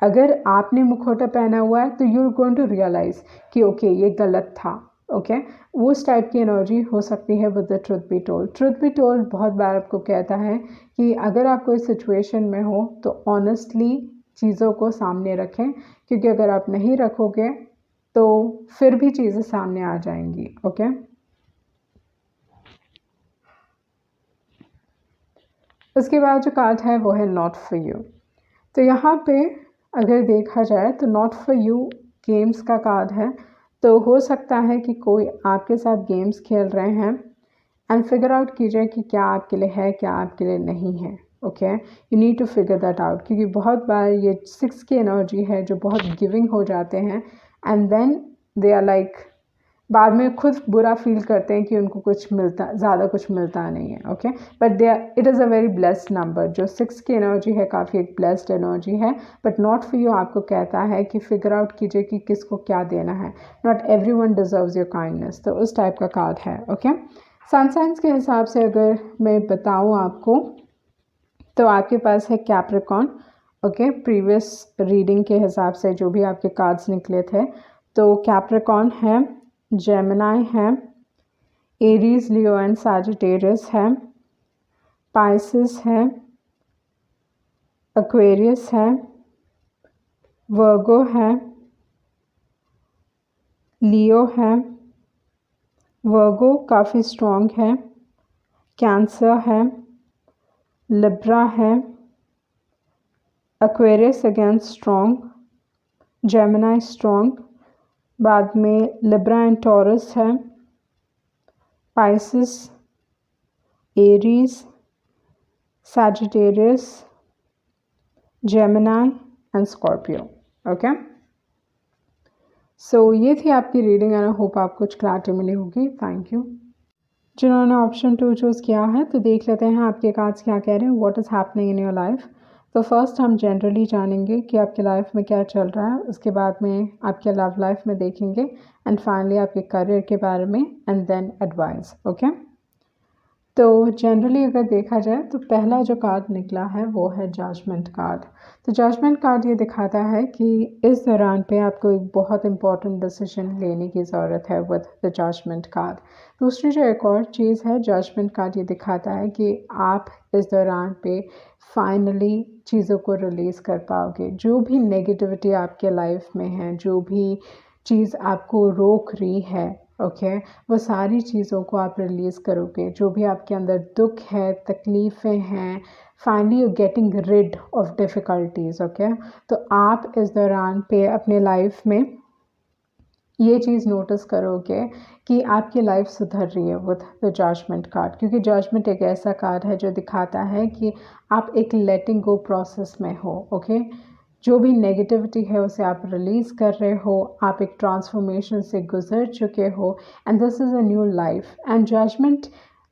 अगर आपने मुखौटा पहना हुआ है तो you are going to realise कि ओके ये गलत था। ओके, उस टाइप की एनर्जी हो सकती है with the truth be told. Truth be told बहुत बार आपको कहता है कि अगर आप कोई सिचुएशन में हो तो ऑनेस्टली चीज़ों को सामने रखें, क्योंकि अगर आप नहीं रखोगे तो फिर भी चीज़ें सामने आ जाएंगी। ओके, उसके बाद जो कार्ड है वो है नॉट फॉर यू। तो यहाँ पे अगर देखा जाए तो नॉट फॉर यू गेम्स का कार्ड है। तो हो सकता है कि कोई आपके साथ गेम्स खेल रहे हैं एंड फिगर आउट कीजिए कि क्या आपके लिए है, क्या आपके लिए नहीं है। Okay, you need to figure that out, क्योंकि बहुत बार ये 6 की एनर्जी है जो बहुत गिविंग हो जाते हैं एंड देन दे आर बाद में खुद बुरा फील करते हैं कि उनको ज़्यादा कुछ मिलता नहीं है। Okay, but it is a very blessed number. जो 6 की एनर्जी है काफ़ी एक ब्लेस्ड एनर्जी है। बट नॉट फॉर यू आपको कहता है कि फिगर आउट कीजिए कि किसको क्या देना है। Not every one deserves your kindness, तो उस टाइप का कार्ड है। ओके, सन साइंस के हिसाब से अगर मैं बताऊँ आपको तो आपके पास है कैप्रिकॉर्न। ओके, प्रीवियस रीडिंग के हिसाब से जो भी आपके कार्ड्स निकले थे, तो कैप्रिकॉर्न है, जेमिनाई है, एरीज, लियो एंड सैजिटेरियस है, पाइसेस है, एक्वेरियस है, वर्गो है, लियो है, वर्गो काफ़ी स्ट्रॉन्ग है, कैंसर है, लिब्रा है, Aquarius again strong, Gemini strong, बाद में लिब्रा एंड टॉरस है, Pisces, Aries, Sagittarius, Gemini and Scorpio. Okay, so ये थी आपकी रीडिंग एंड आई होप आपको कुछ क्लैरिटी मिली होगी। Thank you. जिन्होंने ऑप्शन 2 चूज़ किया है तो देख लेते हैं आपके कार्ड्स क्या कह रहे हैं, what is happening in your life. तो फर्स्ट हम जनरली जानेंगे कि आपके लाइफ में क्या चल रहा है, उसके बाद में आपके लव लाइफ में देखेंगे एंड फाइनली आपके करियर के बारे में एंड देन एडवाइस। ओके, तो जनरली अगर देखा जाए तो पहला जो कार्ड निकला है वो है जजमेंट कार्ड। तो जजमेंट कार्ड ये दिखाता है कि इस दौरान पे आपको एक बहुत इंपॉर्टेंट डिसीजन लेने की ज़रूरत है विद द जजमेंट कार्ड। दूसरी जो एक और चीज़ है, जजमेंट कार्ड ये दिखाता है कि आप इस दौरान पे फाइनली चीज़ों को रिलीज़ कर पाओगे। जो भी नेगेटिविटी आपके लाइफ में है, जो भी चीज़ आपको रोक रही है, ओके, वो सारी चीज़ों को आप रिलीज़ करोगे। जो भी आपके अंदर दुख है, तकलीफ़ें हैं, finally you getting rid of difficulties. Okay, तो आप इस दौरान पे अपने लाइफ में ये चीज़ नोटिस करोगे कि आपकी लाइफ सुधर रही है विद द जजमेंट कार्ड, क्योंकि जजमेंट एक ऐसा कार्ड है जो दिखाता है कि आप एक लेटिंग गो प्रोसेस में हो। ओके, जो भी नेगेटिविटी है उसे आप रिलीज़ कर रहे हो, आप एक ट्रांसफॉर्मेशन से गुजर चुके हो and this is a new life. And judgement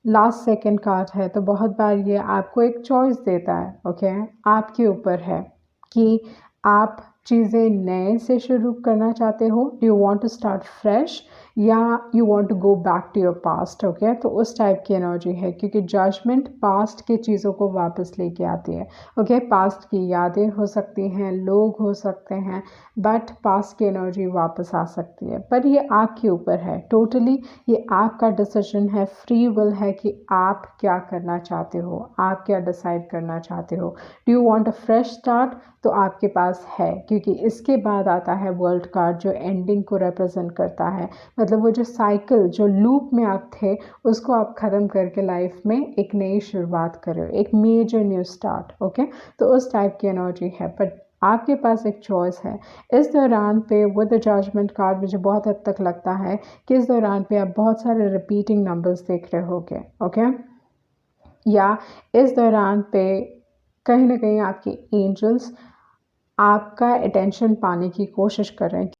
last second card है, तो बहुत बार ये आपको एक चॉइस देता है। ओके, आपके ऊपर है कि आप चीज़ें नए से शुरू करना चाहते हो, do you want to start fresh या you want to go back to your past. Okay, तो उस टाइप की एनर्जी है, क्योंकि जजमेंट पास्ट की चीज़ों को वापस लेके आती है। ओके, पास्ट की यादें हो सकती हैं, लोग हो सकते हैं, बट पास्ट की एनर्जी वापस आ सकती है। पर ये आपके ऊपर है टोटली, ये आपका डिसीजन है, फ्री विल है कि आप क्या करना चाहते हो, आप क्या डिसाइड करना चाहते हो। Do you want a fresh start, तो आपके पास है, क्योंकि इसके बाद आता है वर्ल्ड कार्ड जो एंडिंग को रिप्रेजेंट करता है। मतलब वो जो साइकिल, जो लूप में आप थे, उसको आप ख़त्म करके लाइफ में एक नई शुरुआत कर रहे हो, एक मेजर न्यू स्टार्ट। ओके, तो उस टाइप की एनर्जी है, बट आपके पास एक चॉइस है। इस दौरान पे विद द जजमेंट कार्ड मुझे बहुत हद तक लगता है कि इस दौरान पे आप बहुत सारे रिपीटिंग नंबर्स देख रहे होगे। ओके, या इस दौरान पे कहीं ना कहीं आपके एंजल्स आपका अटेंशन पाने की कोशिश कर रहे हैं।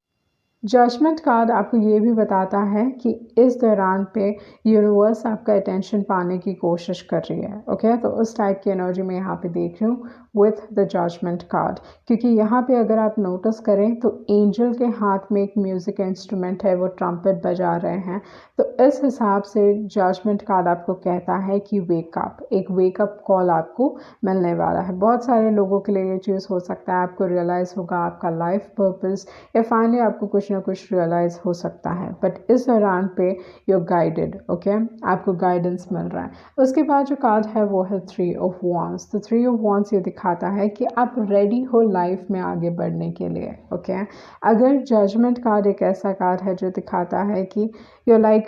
जजमेंट कार्ड आपको ये भी बताता है कि इस दौरान पे यूनिवर्स आपका अटेंशन पाने की कोशिश कर रही है। ओके, तो उस टाइप की एनर्जी मैं यहाँ पे देख रही हूँ विथ द जजमेंट कार्ड, क्योंकि यहाँ पे अगर आप नोटिस करें तो एंजल के हाथ में एक म्यूज़िक इंस्ट्रूमेंट है, वो ट्रम्पेट बजा रहे हैं। तो इस हिसाब से जजमेंट कार्ड आपको कहता है कि वेकअप, एक वेकअप कॉल आपको मिलने वाला है। बहुत सारे लोगों के लिए ये चीज़ हो सकता है, आपको रियलाइज़ होगा आपका लाइफ पर्पस, या फाइनली आपको कुछ ना कुछ रियलाइज़ हो सकता है। बट इस दौरान पे यू गाइडेड। ओके, आपको गाइडेंस मिल रहा है। उसके बाद जो कार्ड है वो है 3 ऑफ वॉन्ड्स। तो 3 ऑफ वॉन्ड्स ये दिखाता है कि आप रेडी हो लाइफ में आगे बढ़ने के लिए। ओके, अगर जजमेंट कार्ड एक ऐसा कार्ड है जो दिखाता है कि यू लाइक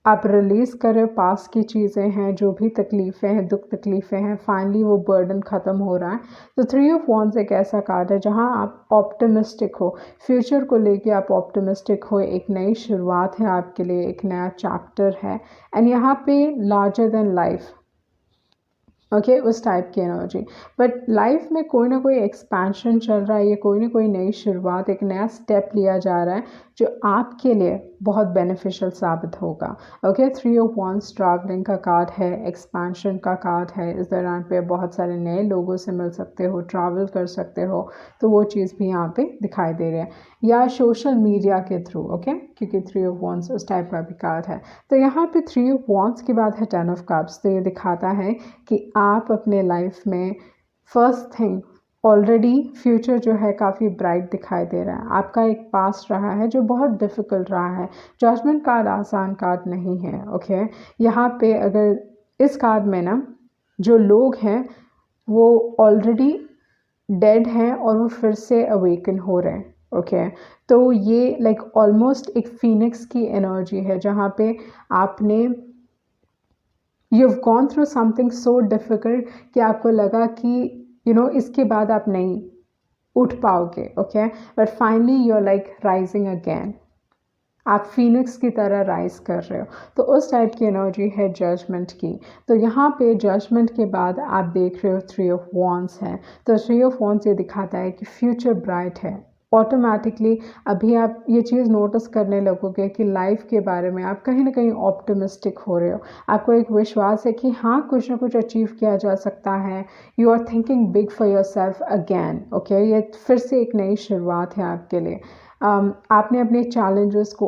आप रिलीज़ करें पास की चीज़ें हैं, जो भी तकलीफ़ें हैं, दुख तकलीफ़ें हैं, फाइनली वो बर्डन ख़त्म हो रहा है। तो 3 ऑफ वॉन्ड्स एक ऐसा कार्ड है जहां आप ऑप्टिमिस्टिक हो, फ्यूचर को लेके आप ऑप्टिमिस्टिक हो, एक नई शुरुआत है आपके लिए, एक नया चैप्टर है एंड यहाँ पे लार्जर देन लाइफ। ओके, उस टाइप की एनर्जी। बट लाइफ में कोई ना कोई एक्सपेंशन चल रहा है, या कोई ना कोई नई शुरुआत, एक नया स्टेप लिया जा रहा है जो आपके लिए बहुत बेनिफिशियल साबित होगा। ओके, 3 ऑफ वॉन्ड्स ट्रैवलिंग का कार्ड है, एक्सपेंशन का कार्ड है। इस दौरान पे बहुत सारे नए लोगों से मिल सकते हो, ट्रैवल कर सकते हो, तो वो चीज़ भी यहाँ पे दिखाई दे रही है, या सोशल मीडिया के थ्रू। ओके, क्योंकि 3 ऑफ वॉन्ड्स उस टाइप का भी कार्ड है। तो यहाँ पे 3 ऑफ वॉन्ड्स के बाद है 10 ऑफ कप्स। तो ये दिखाता है कि आप अपने लाइफ में फर्स्ट थिंग ऑलरेडी फ्यूचर जो है काफ़ी ब्राइट दिखाई दे रहा है। आपका एक पास्ट रहा है जो बहुत डिफ़िकल्ट रहा है। जजमेंट कार्ड आसान कार्ड नहीं है। ओके, यहाँ पे अगर इस कार्ड में ना जो लोग हैं वो ऑलरेडी डेड हैं और वो फिर से अवेकन हो रहे हैं। ओके, तो ये लाइक ऑलमोस्ट एक फीनिक्स की एनर्जी है, जहाँ पे आपने you've gone through something so difficult कि आपको लगा कि इसके बाद आप नहीं उठ पाओगे। Okay, but finally you are like rising again, आप फीनिक्स की तरह राइज कर रहे हो। तो उस टाइप की एनर्जी है जजमेंट की। तो यहाँ पे जजमेंट के बाद आप देख रहे हो 3 ऑफ वॉन्ड्स है। तो 3 ऑफ वॉन्ड्स ये दिखाता है कि फ्यूचर ब्राइट है। ऑटोमेटिकली अभी आप ये चीज़ नोटिस करने लगोगे कि लाइफ के बारे में आप कहीं ना कहीं ऑप्टिमिस्टिक हो रहे हो। आपको एक विश्वास है कि हाँ, कुछ ना कुछ अचीव किया जा सकता है। You are thinking big for your self again. Okay, ये फिर से एक नई शुरुआत है आपके लिए। आपने अपने चैलेंजेस को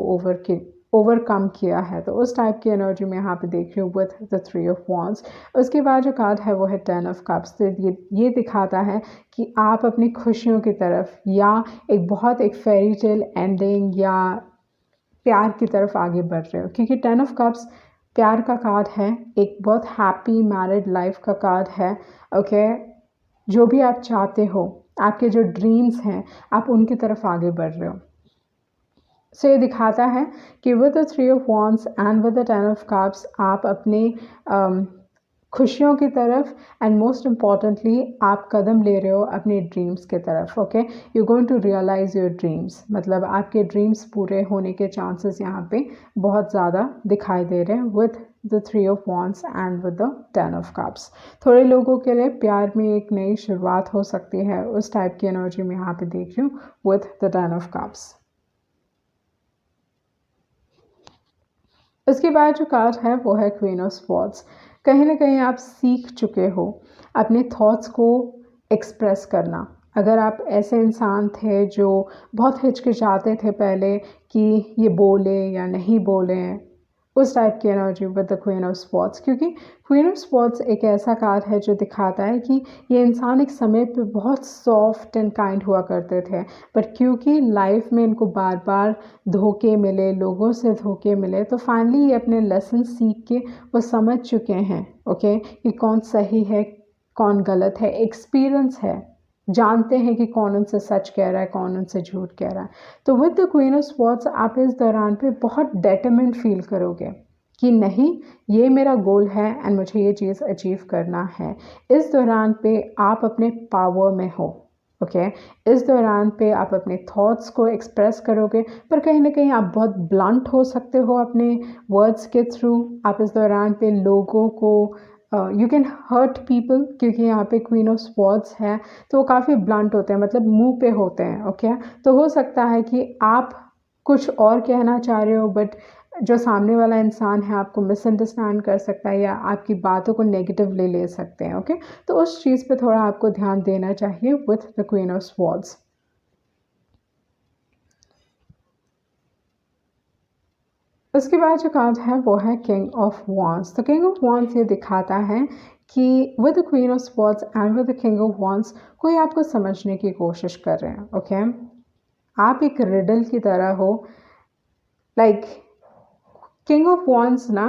ओवरकम किया है, तो उस टाइप की एनर्जी में यहाँ पे देख रही हूँ विद द 3 ऑफ वॉन्ड्स। उसके बाद जो कार्ड है वो है 10 ऑफ कप्स। तो ये दिखाता है कि आप अपनी खुशियों की तरफ या एक फेरी टेल एंडिंग या प्यार की तरफ आगे बढ़ रहे हो, क्योंकि 10 ऑफ कप्स प्यार का कार्ड है, एक बहुत हैप्पी मैरिड लाइफ का कार्ड है। ओके, जो भी आप चाहते हो, आपके जो ड्रीम्स हैं, आप उनकी तरफ आगे बढ़ रहे हो। सो ये दिखाता है कि with the 3 of wands and with the 10 of cups आप अपने खुशियों की तरफ एंड मोस्ट इम्पॉर्टेंटली आप कदम ले रहे हो अपने ड्रीम्स के तरफ। Okay, you going to realise your dreams, मतलब आपके ड्रीम्स पूरे होने के चांसेस यहाँ पे बहुत ज़्यादा दिखाई दे रहे हैं with the 3 of wands and with the 10 of cups. थोड़े लोगों के लिए प्यार में एक नई शुरुआत हो सकती है, उस टाइप की एनर्जी में यहाँ पे देख रही हूँ विद द 10 ऑफ कप्स। उसके बाद जो कार्ड है वो है क्वीन ऑफ स्वॉर्ड्स। कहीं ना कहीं आप सीख चुके हो अपने थॉट्स को एक्सप्रेस करना। अगर आप ऐसे इंसान थे जो बहुत हिचकिचाते थे पहले कि ये बोले या नहीं बोले, उस टाइप की energy with the queen of swords, क्योंकि क्वीन ऑफ स्वॉर्ड्स एक ऐसा कार्ड है जो दिखाता है कि ये इंसान एक समय पे बहुत सॉफ्ट एंड काइंड हुआ करते थे, बट क्योंकि लाइफ में इनको बार बार धोखे मिले, लोगों से धोखे मिले, तो फाइनली ये अपने लेसन सीख के वो समझ चुके हैं। ओके, कि कौन सही है कौन गलत है, एक्सपीरियंस है, जानते हैं कि कौन उनसे सच कह रहा है कौन उनसे झूठ कह रहा है। तो with the queen of swords आप इस दौरान पे बहुत डेटरमेंट फील करोगे कि नहीं, ये मेरा गोल है एंड मुझे ये चीज़ अचीव करना है। इस दौरान पे आप अपने पावर में हो। ओके, इस दौरान पे आप अपने थॉट्स को एक्सप्रेस करोगे, पर कहीं ना कहीं आप बहुत ब्लंट हो सकते हो अपने वर्ड्स के थ्रू। आप इस दौरान पे लोगों को यू कैन हर्ट पीपल, क्योंकि यहाँ पे क्वीन ऑफ स्वॉर्ड्स है तो वो काफ़ी ब्लंट होते हैं, मतलब मुंह पे होते हैं। ओके, तो हो सकता है कि आप कुछ और कहना चाह रहे हो, बट जो सामने वाला इंसान है आपको मिसअंडरस्टैंड कर सकता है या आपकी बातों को नेगेटिवली ले सकते हैं। ओके, तो उस चीज़ पे थोड़ा आपको ध्यान देना चाहिए with the queen of swords. उसके बाद जो कार्ड है वो है किंग ऑफ वॉन्ड्स। तो किंग ऑफ वॉन्ड्स ये दिखाता है कि with the queen of swords and with the king of wands कोई आपको समझने की कोशिश कर रहे हैं। ओके, आप एक रिडल की तरह हो। लाइक किंग ऑफ वॉन्ड्स ना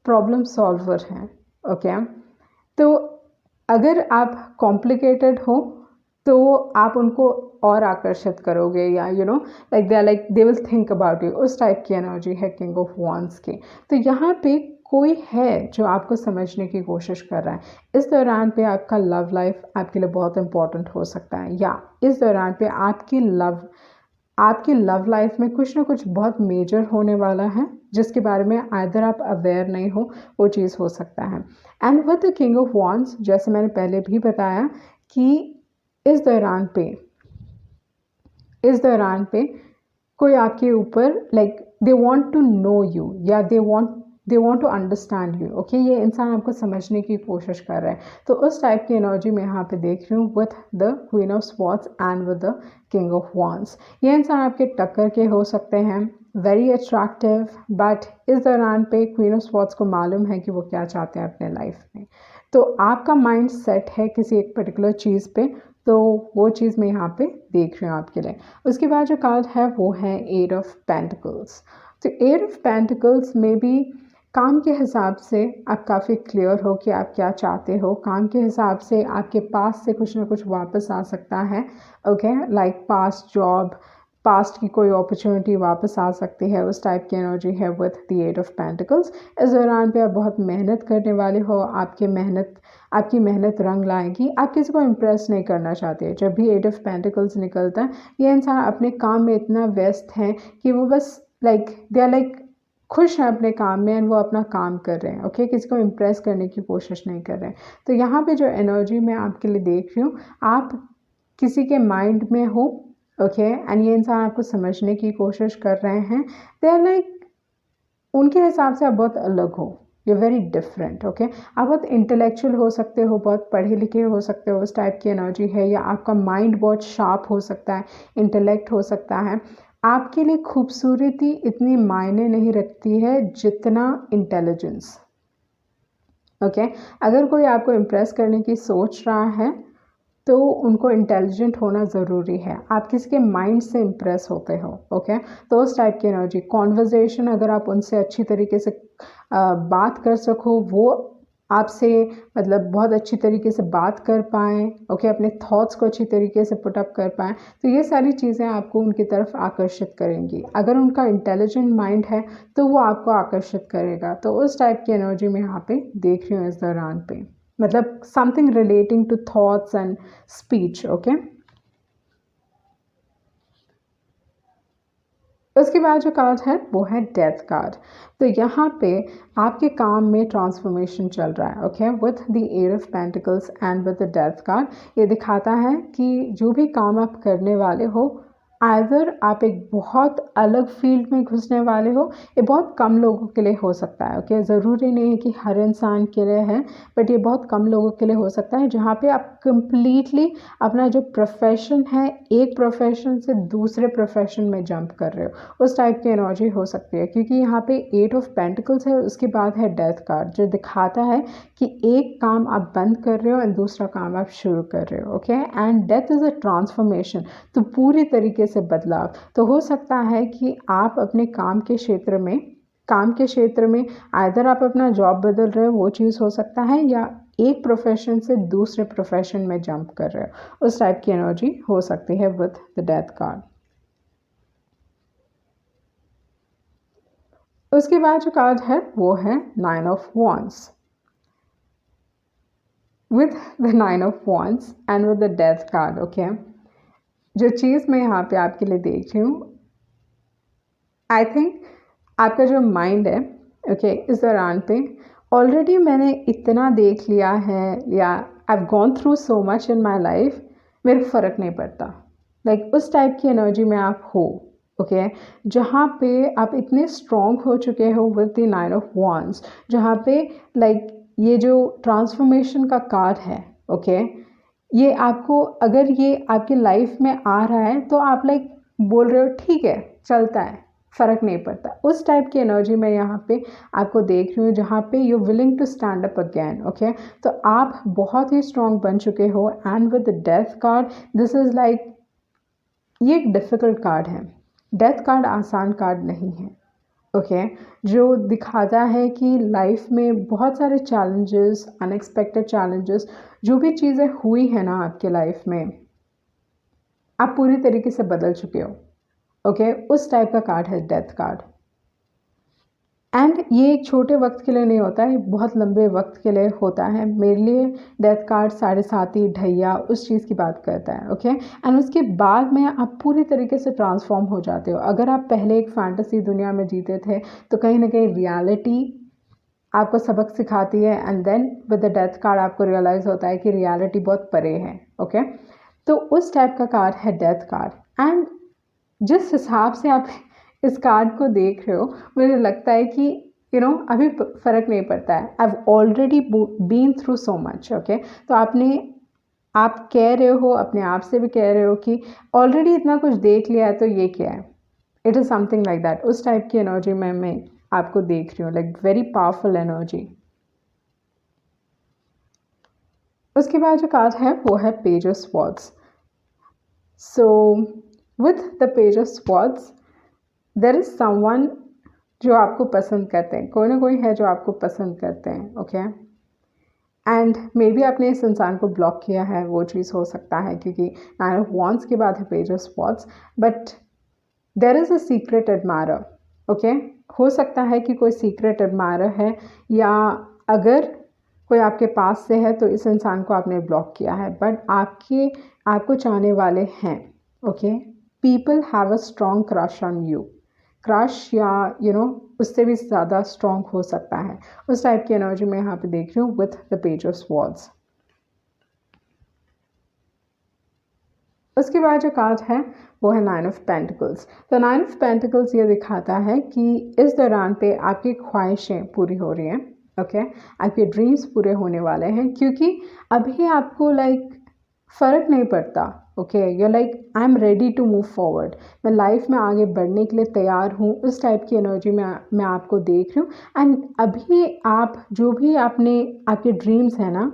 प्रॉब्लम सॉल्वर हैं। ओके, तो अगर आप कॉम्प्लिकेटेड हो तो आप उनको और आकर्षित करोगे, या like they will think about you, उस टाइप की एनर्जी है किंग ऑफ वॉन्ड्स की। तो यहाँ पे कोई है जो आपको समझने की कोशिश कर रहा है। इस दौरान पे आपका लव लाइफ आपके लिए बहुत इंपॉर्टेंट हो सकता है, या इस दौरान पे आपकी लव लाइफ में कुछ ना कुछ बहुत मेजर होने वाला है, जिसके बारे में आइदर आप अवेयर नहीं हो, वो चीज़ हो सकता है। And with the king of wands, जैसे मैंने पहले भी बताया कि इस दौरान पे कोई आपके ऊपर like they want to know you, या they want to understand you. Okay, ये इंसान आपको समझने की कोशिश कर रहा है। तो उस टाइप की एनर्जी मैं यहाँ पे देख रही हूँ with the queen of swords and with the king of wands. ये इंसान आपके टक्कर के हो सकते हैं, वेरी अट्रैक्टिव, बट इस दौरान पे क्वीन ऑफ स्वॉर्ड्स को मालूम है कि वो क्या चाहते हैं अपने लाइफ में। तो आपका माइंड सेट है किसी एक पर्टिकुलर चीज़ पे, तो वो चीज़ मैं यहाँ पे देख रही हूँ आपके लिए। उसके बाद जो कार्ड है वो है 8 ऑफ पेंटिकल्स। तो 8 ऑफ पेंटिकल्स में भी काम के हिसाब से आप काफ़ी क्लियर हो कि आप क्या चाहते हो। काम के हिसाब से आपके पास से कुछ ना कुछ वापस आ सकता है। Okay, like past job, past की कोई अपॉर्चुनिटी वापस आ सकती है, उस टाइप की एनर्जी है विथ द 8 ऑफ पेंटिकल्स। इस दौरान पे आप बहुत मेहनत करने वाले हो, आपकी मेहनत रंग लाएगी। आप किसी को इम्प्रेस नहीं करना चाहते। जब भी 8 ऑफ पेंटिकल्स निकलता है, ये इंसान अपने काम में इतना व्यस्त है कि वो बस दे आर खुश हैं अपने काम में एंड वो अपना काम कर रहे हैं। ओके, किसी को इम्प्रेस करने की कोशिश नहीं कर रहे हैं। तो यहाँ पे जो एनर्जी मैं आपके लिए देख रही हूँ, आप किसी के माइंड में हो, ओके एंड ये इंसान आपको समझने की कोशिश कर रहे हैं। दे आर लाइक, उनके हिसाब से आप बहुत अलग हो, यू वेरी डिफरेंट। ओके, आप बहुत इंटेलेक्चुअल हो सकते हो, बहुत पढ़े लिखे हो सकते हो, उस टाइप की एनर्जी है, या आपका माइंड बहुत शार्प हो सकता है, इंटेलेक्ट हो सकता है। आपके लिए खूबसूरती इतनी मायने नहीं रखती है जितना इंटेलिजेंस। ओके, अगर कोई आपको इम्प्रेस करने की सोच रहा है तो उनको इंटेलिजेंट होना ज़रूरी है। आप किसी के माइंड से इम्प्रेस होते हो। ओके, तो उस टाइप की एनर्जी, कॉन्वर्जेशन अगर आप उनसे अच्छी तरीके से बात कर सको, वो आपसे मतलब बहुत अच्छी तरीके से बात कर पाएँ, ओके, अपने थॉट्स को अच्छी तरीके से पुट अप कर पाएँ, तो ये सारी चीज़ें आपको उनकी तरफ आकर्षित करेंगी। अगर उनका इंटेलिजेंट माइंड है तो वो आपको आकर्षित करेगा। तो उस टाइप की एनर्जी मैं यहाँ पे देख रही हूँ इस दौरान पे, मतलब something relating to thoughts and speech. Okay, उसके बाद जो कार्ड है वो है डेथ कार्ड। तो यहाँ पे आपके काम में ट्रांसफॉर्मेशन चल रहा है। Okay, with the eight of pentacles and with the death card ये दिखाता है कि जो भी काम आप करने वाले हो, आइदर आप एक बहुत अलग फील्ड में घुसने वाले हो, ये बहुत कम लोगों के लिए हो सकता है। ओके, ज़रूरी नहीं है कि हर इंसान के लिए है, बट ये बहुत कम लोगों के लिए हो सकता है, जहाँ पे आप कंप्लीटली अपना जो प्रोफेशन है, एक प्रोफेशन से दूसरे प्रोफेशन में जंप कर रहे हो, उस टाइप की एनर्जी हो सकती है। क्योंकि यहाँ पे एट ऑफ पेंटिकल्स है, उसके बाद है डेथ कार्ड, जो दिखाता है कि एक काम आप बंद कर रहे हो और दूसरा काम आप शुरू कर रहे हो। Okay, and death is a transformation, तो पूरी तरीके से बदलाव। तो हो सकता है कि आप अपने काम के क्षेत्र में आइदर आप अपना जॉब बदल रहे हो, वो चीज़ हो सकता है, या एक प्रोफेशन से दूसरे प्रोफेशन में जंप कर रहे हो, उस टाइप की एनर्जी हो सकती है विद द डेथ कार्ड। उसके बाद जो कार्ड है वो है nine of wands. With the nine of wands and with the death card, okay, जो चीज़ मैं यहाँ पे आपके लिए देख रही हूँ, आई थिंक आपका जो माइंड है, ओके, इस दौरान पे ऑलरेडी मैंने इतना देख लिया है, या I have gone through so much in my life, मेरे को फ़र्क नहीं पड़ता। लाइक उस टाइप की एनर्जी में आप हो। ओके, जहाँ पे आप इतने स्ट्रॉन्ग हो चुके हो with the nine of wands, जहाँ पे लाइक ये जो ट्रांसफॉर्मेशन का कार्ड है, ओके, ये आपको, अगर ये आपकी लाइफ में आ रहा है तो आप लाइक बोल रहे हो ठीक है, चलता है, फ़र्क नहीं पड़ता। उस टाइप की एनर्जी मैं यहाँ पे आपको देख रही हूँ, जहाँ पे you willing to stand up again. Okay, तो आप बहुत ही स्ट्रॉन्ग बन चुके हो। And with the death card, this is like, ये एक डिफ़िकल्ट कार्ड है। डेथ कार्ड आसान कार्ड नहीं है। ओके, जो दिखाता है कि लाइफ में बहुत सारे चैलेंजेस, अनएक्सपेक्टेड चैलेंजेस, जो भी चीज़ें हुई हैं ना आपके लाइफ में, आप पूरी तरीके से बदल चुके हो। ओके, उस टाइप का कार्ड है डेथ कार्ड। एंड ये एक छोटे वक्त के लिए नहीं होता है, बहुत लंबे वक्त के लिए होता है। मेरे लिए डेथ कार्ड साढ़े साती ढैया उस चीज़ की बात करता है। ओके, एंड उसके बाद में आप पूरी तरीके से ट्रांसफॉर्म हो जाते हो। अगर आप पहले एक फैंटेसी दुनिया में जीते थे, तो कहीं ना कहीं रियलिटी आपको सबक सिखाती है, and then with the death card आपको रियलाइज़ होता है कि रियलिटी बहुत परे है। ओके, तो उस टाइप का कार्ड है डेथ कार्ड। एंड जिस हिसाब से आप इस कार्ड को देख रहे हो, मुझे लगता है कि अभी फ़र्क नहीं पड़ता है। I have already been through so much. Okay, तो आप कह रहे हो, अपने आप से भी कह रहे हो कि ऑलरेडी इतना कुछ देख लिया है, तो ये क्या है, it is something like that. उस टाइप की एनर्जी में मैं आपको देख रही हूँ, लाइक वेरी पावरफुल एनर्जी। उसके बाद जो कार्ड है वो है page of swords. So with the page of swords, there is someone जो आपको पसंद करते हैं, कोई ना कोई है जो आपको पसंद करते हैं। ओके, एंड मे बी आपने इस इंसान को ब्लॉक किया है, वो चीज़ हो सकता है, क्योंकि नाइन ऑफ वॉन्ड्स के बाद है page of swords. But there is a secret admirer. Okay, हो सकता है कि कोई सीक्रेट एडमायरर है, या अगर कोई आपके पास से है तो इस इंसान को आपने ब्लॉक किया है, बट आपको चाहने वाले हैं। Okay, people have a strong crush on you, crush, या उससे भी ज़्यादा स्ट्रॉन्ग हो सकता है। उस टाइप की एनर्जी मैं यहाँ पे देख रही हूँ with the page of swords. उसके बाद जो कार्ड है वो है 9 ऑफ पेंटिकल्स। तो 9 ऑफ पेंटिकल्स ये दिखाता है कि इस दौरान पे आपकी ख्वाहिशें पूरी हो रही हैं, ओके, आपके ड्रीम्स पूरे होने वाले हैं, क्योंकि अभी आपको लाइक फ़र्क नहीं पड़ता, okay, you like I am ready to move forward, मैं लाइफ में आगे बढ़ने के लिए तैयार हूँ, उस टाइप की एनर्जी में मैं आपको देख रही हूँ। एंड अभी आप जो भी आपके ड्रीम्स हैं ना,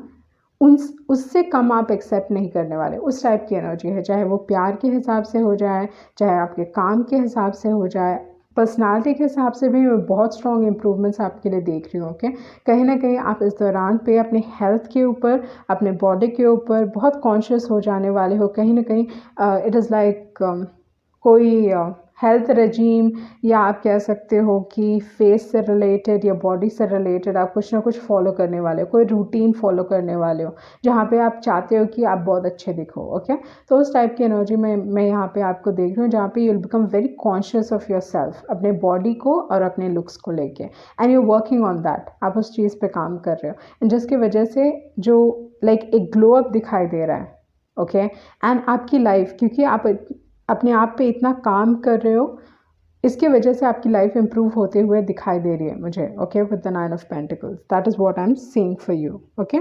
उन उससे कम आप एक्सेप्ट नहीं करने वाले, उस टाइप की एनर्जी है, चाहे वो प्यार के हिसाब से हो जाए, चाहे आपके काम के हिसाब से हो जाए, पर्सनालिटी के हिसाब से भी मैं बहुत स्ट्रॉन्ग इम्प्रूवमेंट्स आपके लिए देख रही हूँ, ओके। कहीं ना कहीं आप इस दौरान पे अपने हेल्थ के ऊपर, अपने बॉडी के ऊपर बहुत कॉन्शियस हो जाने वाले हो, कहीं ना कहीं इट इज़ लाइक कोई हेल्थ रजीम, या आप कह सकते हो कि फेस से रिलेटेड या बॉडी से रिलेटेड आप कुछ ना कुछ फॉलो करने वाले हो, कोई रूटीन फॉलो करने वाले हो, जहाँ पे आप चाहते हो कि आप बहुत अच्छे दिखो, ओके। तो उस टाइप की एनर्जी में मैं यहाँ पे आपको देख रही हूँ, जहाँ पे you will become very conscious of your self, अपने बॉडी को और अपने लुक्स को लेके, and you working on that, आप उस चीज़ पे काम कर रहे हो, एंड जिसकी वजह से जो लाइक एक ग्लो अप दिखाई दे रहा है, ओके। एंड आपकी लाइफ, क्योंकि आप अपने आप पे इतना काम कर रहे हो, इसके वजह से आपकी लाइफ इंप्रूव होते हुए दिखाई दे रही है मुझे, okay, with the 9 of pentacles, that is what I am seeing for you, okay.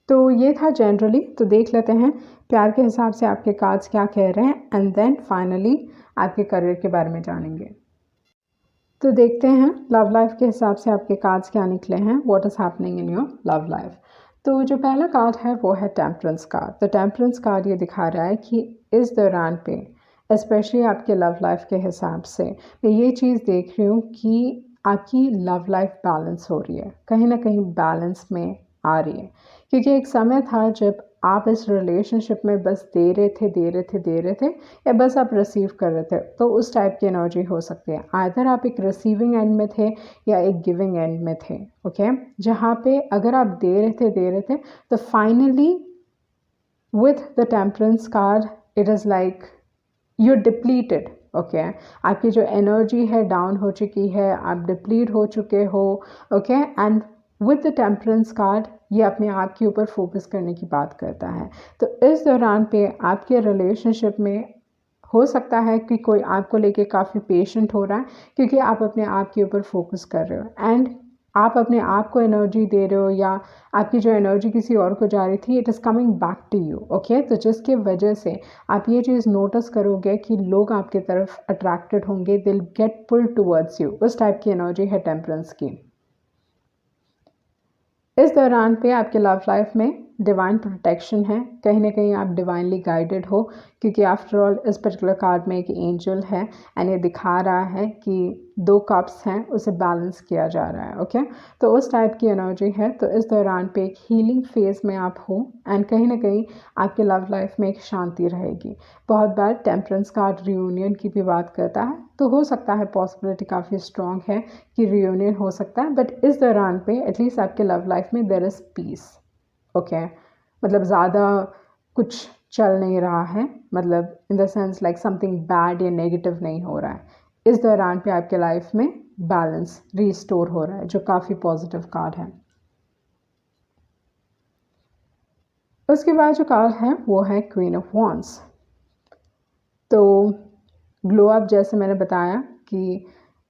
तो ये था जनरली। तो देख लेते हैं प्यार के हिसाब से आपके कार्ड्स क्या कह रहे हैं, एंड देन फाइनली आपके करियर के बारे में जानेंगे। तो देखते हैं लव लाइफ के हिसाब से आपके कार्ड्स क्या निकले हैं, what is happening in your love life. तो जो पहला कार्ड है वो है टेम्परेंस कार्ड। तो टेम्परेंस कार्ड ये दिखा रहा है कि इस दौरान पे स्पेशली आपके लव लाइफ के हिसाब से मैं ये चीज़ देख रही हूँ कि आपकी लव लाइफ बैलेंस हो रही है, कहीं ना कहीं बैलेंस में आ रही है, क्योंकि एक समय था जब आप इस रिलेशनशिप में बस दे रहे थे दे रहे थे दे रहे थे, या बस आप रिसीव कर रहे थे, तो उस टाइप की एनर्जी हो सकती है। आइदर आप एक रिसीविंग एंड में थे या एक गिविंग एंड में थे, ओके। जहाँ पे अगर आप दे रहे थे तो finally with the temperance card it is like you depleted, okay. आपकी जो एनर्जी है डाउन हो चुकी है, आप डिप्लीट हो चुके हो, okay. And with the temperance card ये अपने आप के ऊपर फोकस करने की बात करता है। तो इस दौरान पे आपके रिलेशनशिप में हो सकता है कि कोई आपको लेके काफ़ी पेशेंट हो रहा है, क्योंकि आप अपने आप के ऊपर फोकस कर रहे हो, एंड आप अपने आप को एनर्जी दे रहे हो, या आपकी जो एनर्जी किसी और को जा रही थी it is coming back to you, okay. तो जिसकी वजह से आप ये चीज़ नोटिस करोगे कि लोग आपकी तरफ अट्रैक्टेड होंगे, they will get pull towards you, उस टाइप की एनर्जी है टेम्परेंस की। इस दौरान पे आपके लव लाइफ में डिवाइन प्रोटेक्शन है, कहीं ना कहीं आप डिवाइनली गाइडेड हो, क्योंकि आफ्टर ऑल इस पर्टिकुलर कार्ड में एक एंजल है, एंड ये दिखा रहा है कि 2 कप्स हैं, उसे बैलेंस किया जा रहा है, ओके। तो उस टाइप की एनर्जी है। तो इस दौरान पे एक हीलिंग फेज में आप हो, एंड कहीं ना कहीं आपके लव लाइफ में एक शांति रहेगी। बहुत बार टेम्परेंस कार्ड रियूनियन की भी बात करता है, तो हो सकता है पॉसिबिलिटी काफ़ी स्ट्रॉन्ग है कि रियूनियन हो सकता है, बट इस दौरान पे एटलीस्ट आपके लव लाइफ में देयर इज़ पीस, ओके। मतलब ज़्यादा कुछ चल नहीं रहा है, मतलब इन the sense like something bad या नेगेटिव नहीं हो रहा है। इस दौरान पे आपके लाइफ में बैलेंस रीस्टोर हो रहा है, जो काफ़ी पॉजिटिव कार्ड है। उसके बाद जो कार्ड है वो है क्वीन ऑफ वॉन्ड्स। तो ग्लो अप, जैसे मैंने बताया कि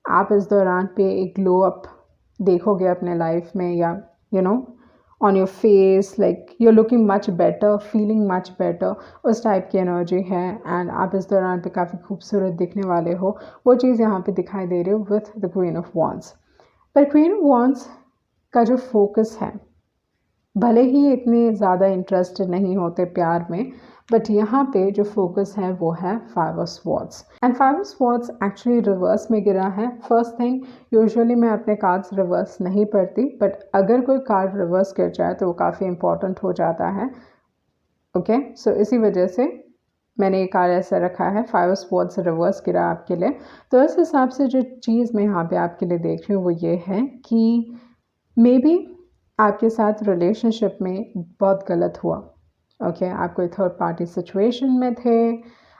आप इस दौरान पे एक ग्लो अप देखोगे अपने लाइफ में, या you know on your face, like you are looking much better, feeling much better, उस टाइप की एनर्जी है, एंड आप इस दौरान पे काफ़ी खूबसूरत दिखने वाले हो, वो चीज़ यहाँ पे दिखाई दे रही हो with the queen of wands. पर क्वीन ऑफ वॉन्ड्स का जो फोकस है, भले ही इतने ज़्यादा इंटरेस्टेड नहीं होते प्यार में, बट यहाँ पे जो फोकस है वो है 5 of swords, and 5 of swords actually reverse में गिरा है। फर्स्ट थिंग, यूजुअली मैं अपने कार्ड्स रिवर्स नहीं पढ़ती, बट अगर कोई कार्ड रिवर्स गिर जाए तो वो काफ़ी इंपॉर्टेंट हो जाता है, ओके। सो इसी वजह से मैंने ये कार्ड ऐसा रखा है, 5 ऑफ स्वॉर्ड्स रिवर्स गिरा आपके लिए। तो इस हिसाब से जो चीज़ मैं यहाँ पे आपके लिए देख रही हूँ वो ये है कि मे बी आपके साथ रिलेशनशिप में बहुत गलत हुआ, ओके। आप कोई थर्ड पार्टी सिचुएशन में थे,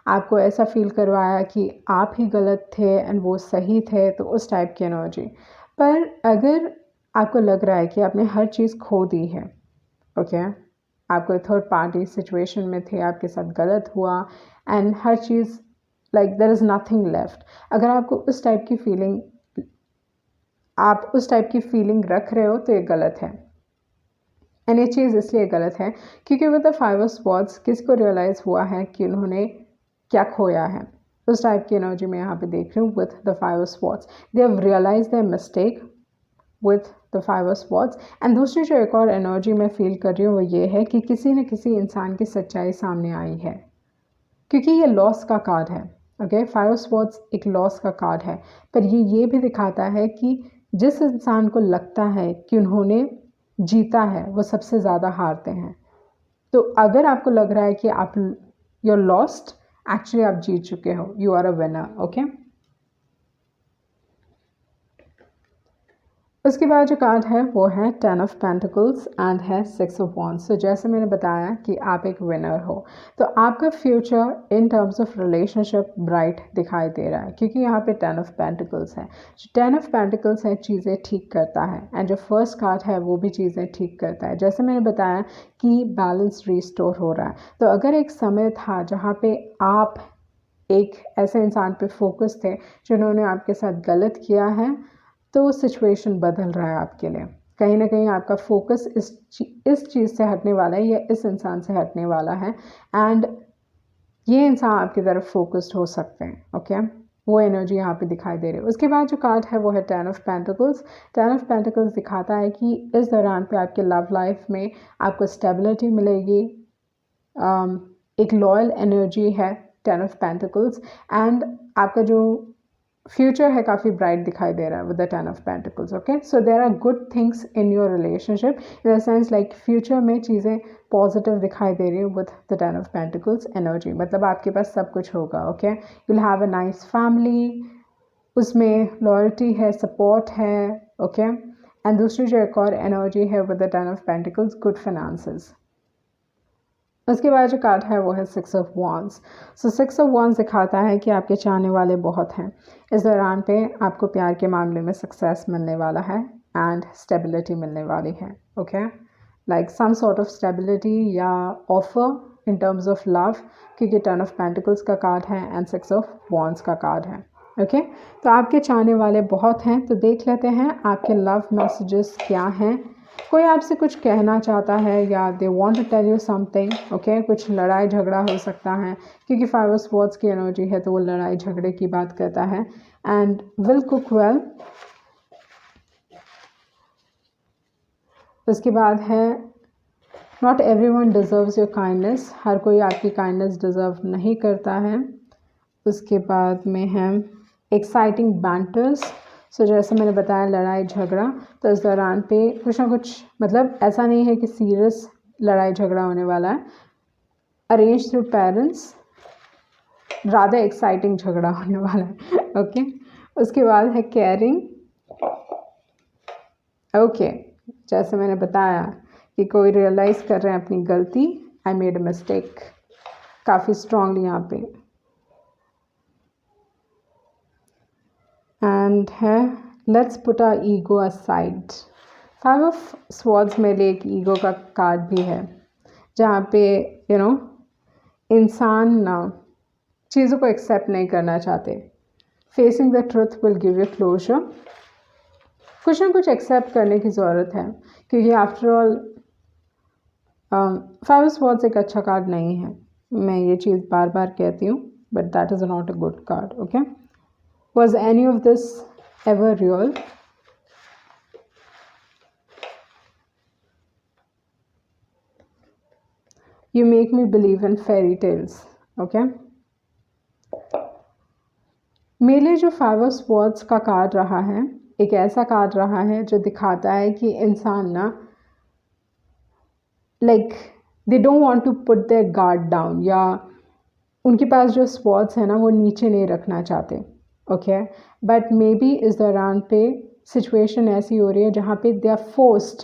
आपको ऐसा फील करवाया कि आप ही गलत थे एंड वो सही थे, तो उस टाइप की एनर्जी। पर अगर आपको लग रहा है कि आपने हर चीज़ खो दी है, ओके, आप कोई थर्ड पार्टी सिचुएशन में थे, आपके साथ गलत हुआ एंड हर चीज़ like there is nothing left. अगर आपको उस टाइप की फीलिंग, आप उस टाइप की फीलिंग रख रहे हो तो ये गलत है। एंड ये चीज़ इसलिए गलत है क्योंकि विद द 5 ऑफ स्वॉर्ड्स किसको रियलाइज़ हुआ है कि उन्होंने क्या खोया है। उस टाइप की एनर्जी मैं यहाँ पे देख रही हूँ with the 5 of swords. They have realise their mistake with the 5 of swords. And दूसरी जो एक और एनर्जी मैं फील कर रही हूँ वो ये है कि किसी न किसी इंसान की सच्चाई सामने आई है, क्योंकि ये लॉस का कार्ड है। ओके, 5 ऑफ स्वॉर्ड्स एक लॉस का कार्ड है, पर ये भी दिखाता है कि जिस इंसान को लगता है कि उन्होंने जीता है वो सबसे ज़्यादा हारते हैं। तो अगर आपको लग रहा है कि आप यू आर लॉस्ट, एक्चुअली आप जीत चुके हो, you are a winner. Okay, उसके बाद जो कार्ड है वो है 10 ऑफ पेंटिकल्स एंड है 6 ऑफ वॉन्ड्स। तो जैसे मैंने बताया कि आप एक विनर हो, तो आपका future in terms of relationship bright दिखाई दे रहा है, क्योंकि यहाँ पे 10 ऑफ पेंटिकल्स है। जो 10 ऑफ पेंटिकल्स है चीज़ें ठीक करता है, एंड जो फर्स्ट कार्ड है वो भी चीज़ें ठीक करता है। जैसे मैंने बताया कि बैलेंस रिस्टोर हो रहा है। तो अगर एक समय था जहाँ पे आप एक ऐसे इंसान पे फोकस थे जिन्होंने आपके साथ गलत किया है, तो सिचुएशन बदल रहा है आपके लिए। कहीं ना कहीं आपका फोकस इस चीज़ से हटने वाला है या इस इंसान से हटने वाला है, एंड ये इंसान आपकी तरफ फोकस्ड हो सकते हैं। ओके, वो एनर्जी यहाँ पे दिखाई दे रही है। उसके बाद जो कार्ड है वो है 10 ऑफ पेंटिकल्स। 10 ऑफ पेंटिकल्स दिखाता है कि इस दौरान पे आपके लव लाइफ में आपको स्टेबिलिटी मिलेगी, एक लॉयल एनर्जी है 10 ऑफ पेंटिकल्स, एंड आपका जो फ्यूचर है काफ़ी ब्राइट दिखाई दे रहा है with the 10 of pentacles. Okay, so there are good things in your relationship in the sense like future में चीज़ें पॉजिटिव दिखाई दे रही है with the 10 of pentacles energy. मतलब आपके पास सब कुछ होगा। Okay, you will have a nice family, उसमें लॉयल्टी है, सपोर्ट है। ओके, एंड दूसरी जो एक और एनर्जी है with the 10 of pentacles, good finances. उसके बाद जो कार्ड है वो है 6 of wands. So 6 of wands दिखाता है कि आपके चाहने वाले बहुत हैं। इस दौरान पे आपको प्यार के मामले में सक्सेस मिलने वाला है एंड स्टेबिलिटी मिलने वाली है। Okay, like some sort of stability या offer in terms of love, क्योंकि 10 ऑफ पेंटिकल्स का कार्ड है एंड 6 ऑफ वॉन्ड्स का कार्ड है। ओके, तो आपके चाहने वाले बहुत हैं। तो देख लेते हैं आपके लव मैसेजेस क्या हैं। कोई आपसे कुछ कहना चाहता है या they want to tell you something. Okay, कुछ लड़ाई झगड़ा हो सकता है, क्योंकि 5 ऑफ स्वॉर्ड्स की एनर्जी है तो वो लड़ाई झगड़े की बात करता है। And will cook well. उसके बाद है not everyone deserves your kindness. हर कोई आपकी काइंडनेस डिजर्व नहीं करता है। उसके बाद में है एक्साइटिंग बैंटर्स। सो जैसे मैंने बताया लड़ाई झगड़ा, तो इस दौरान पे कुछ ना कुछ, मतलब ऐसा नहीं है कि सीरियस लड़ाई झगड़ा होने वाला है। अरेंज थ्रू पेरेंट्स, ज़्यादा एक्साइटिंग झगड़ा होने वाला है। ओके, उसके बाद है केयरिंग। ओके, जैसे मैंने बताया कि कोई रियलाइज़ कर रहे हैं अपनी गलती, आई मेड अ मिस्टेक, काफ़ी स्ट्रांगली यहाँ पे। एंड है let's put our ego aside. 5 of swords में एक ईगो का कार्ड भी है, जहाँ पे इंसान ना चीज़ों को एक्सेप्ट नहीं करना चाहते। Facing the truth will give you closure. कुछ ना कुछ एक्सेप्ट करने की ज़रूरत है, क्योंकि आफ्टर ऑल 5 ऑफ स्वॉर्ड्स एक अच्छा कार्ड नहीं है। मैं ये चीज़ बार बार कहती हूँ, but that is not a good card. Okay, was any of this ever real? You make me believe in fairy tales. Okay, मेरे लिए जो 5 ऑफ स्वॉर्ड्स का कार्ड रहा है, एक ऐसा कार्ड रहा है जो दिखाता है कि इंसान ना like they don't want to put their guard down, या उनके पास जो स्वॉर्ड्स है ना वो नीचे नहीं रखना चाहते। ओके, बट मे बी इस दौरान पे सिचुएशन ऐसी हो रही है जहाँ पे दे आर फोर्स्ड।